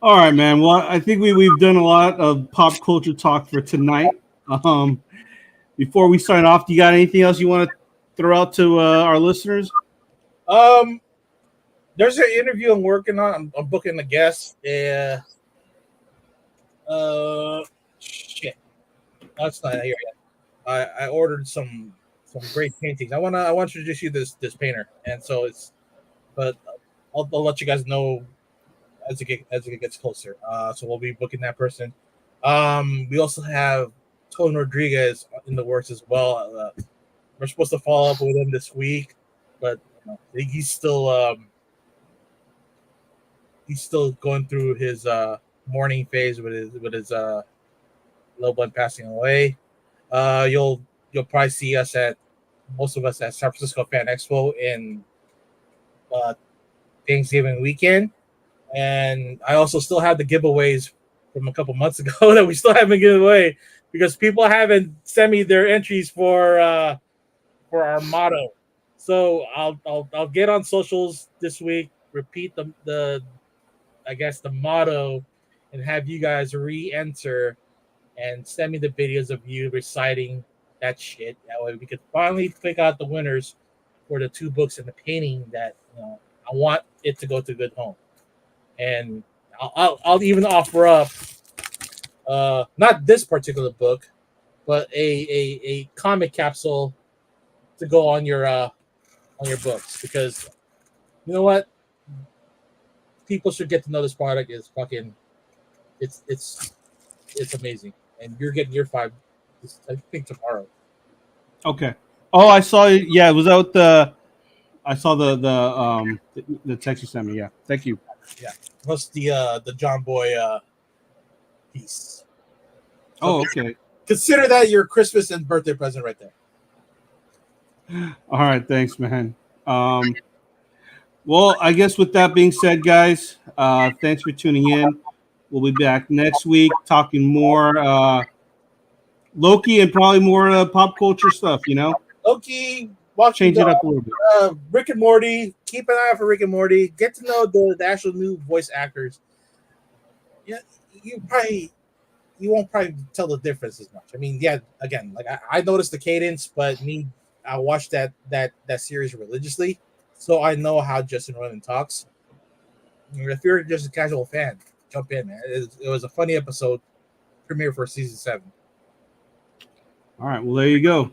All right, man. Well, I think we've done a lot of pop culture talk for tonight. Before we sign off, do you got anything else you want to throw out to our listeners? There's an interview I'm working on. I'm booking a guest. Shit. That's not here yet. I ordered some great paintings. I want to introduce you to this painter, and so but I'll let you guys know as it gets closer. So we'll be booking that person. We also have Tony Rodriguez in the works as well. We're supposed to follow up with him this week, but he's still going through his mourning phase with his loved one passing away. You'll probably see us most of us at San Francisco Fan Expo in Thanksgiving weekend, and I also still have the giveaways from a couple months ago that we still haven't given away because people haven't sent me their entries for our motto. So I'll get on socials this week, repeat the I guess the motto, and have you guys re-enter and send me the videos of you reciting that shit. That way we could finally pick out the winners for the 2 books and the painting that I want it to go to a good home. And I'll even offer up not this particular book, but a comic capsule to go on your books, because you know what? People should get to know this product. Is fucking it's amazing, and you're getting your 5 I think tomorrow. Okay. Oh, I saw it. Yeah, it was out I saw the text you sent me. Yeah, thank you. Yeah, plus the John Boy piece. So Oh, okay. Consider that your Christmas and birthday present right there. All right, thanks, man. Well, I guess with that being said, guys, thanks for tuning in. We'll be back next week talking more Loki and probably more pop culture stuff. Loki, change it up a little bit. Rick and Morty. Keep an eye out for Rick and Morty. Get to know the actual new voice actors. Yeah, you won't probably tell the difference as much. I mean, yeah, again, like I noticed the cadence, but I watched that series religiously, so I know how Justin Roiland talks. If you're just a casual fan, jump in, man. It was a funny episode. Premiere for season 7. All right, well, there you go. All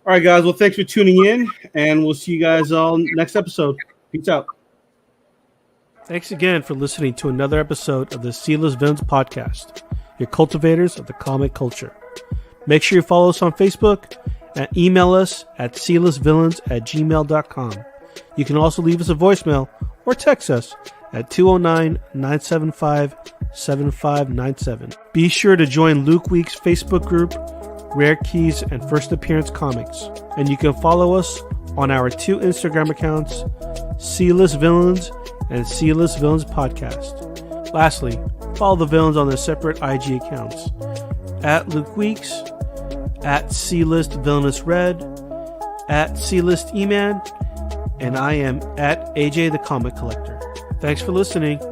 right, guys. Well, thanks for tuning in, and we'll see you guys all next episode. Peace out. Thanks again for listening to another episode of the Sealess Villains Podcast, your cultivators of the comic culture. Make sure you follow us on Facebook and email us at sealessvillains@gmail.com. You can also leave us a voicemail or text us at 209-975-7597. Be sure to join Luke Week's Facebook group, Rare Keys and First Appearance Comics. And you can follow us on our 2 Instagram accounts, Sealess Villains and Sealess Villains Podcast. Lastly, follow the villains on their separate IG accounts, at Luke Weeks, at C-List Villainous Red, at C-List E-Man, and I am at AJ the Comic Collector. Thanks for listening.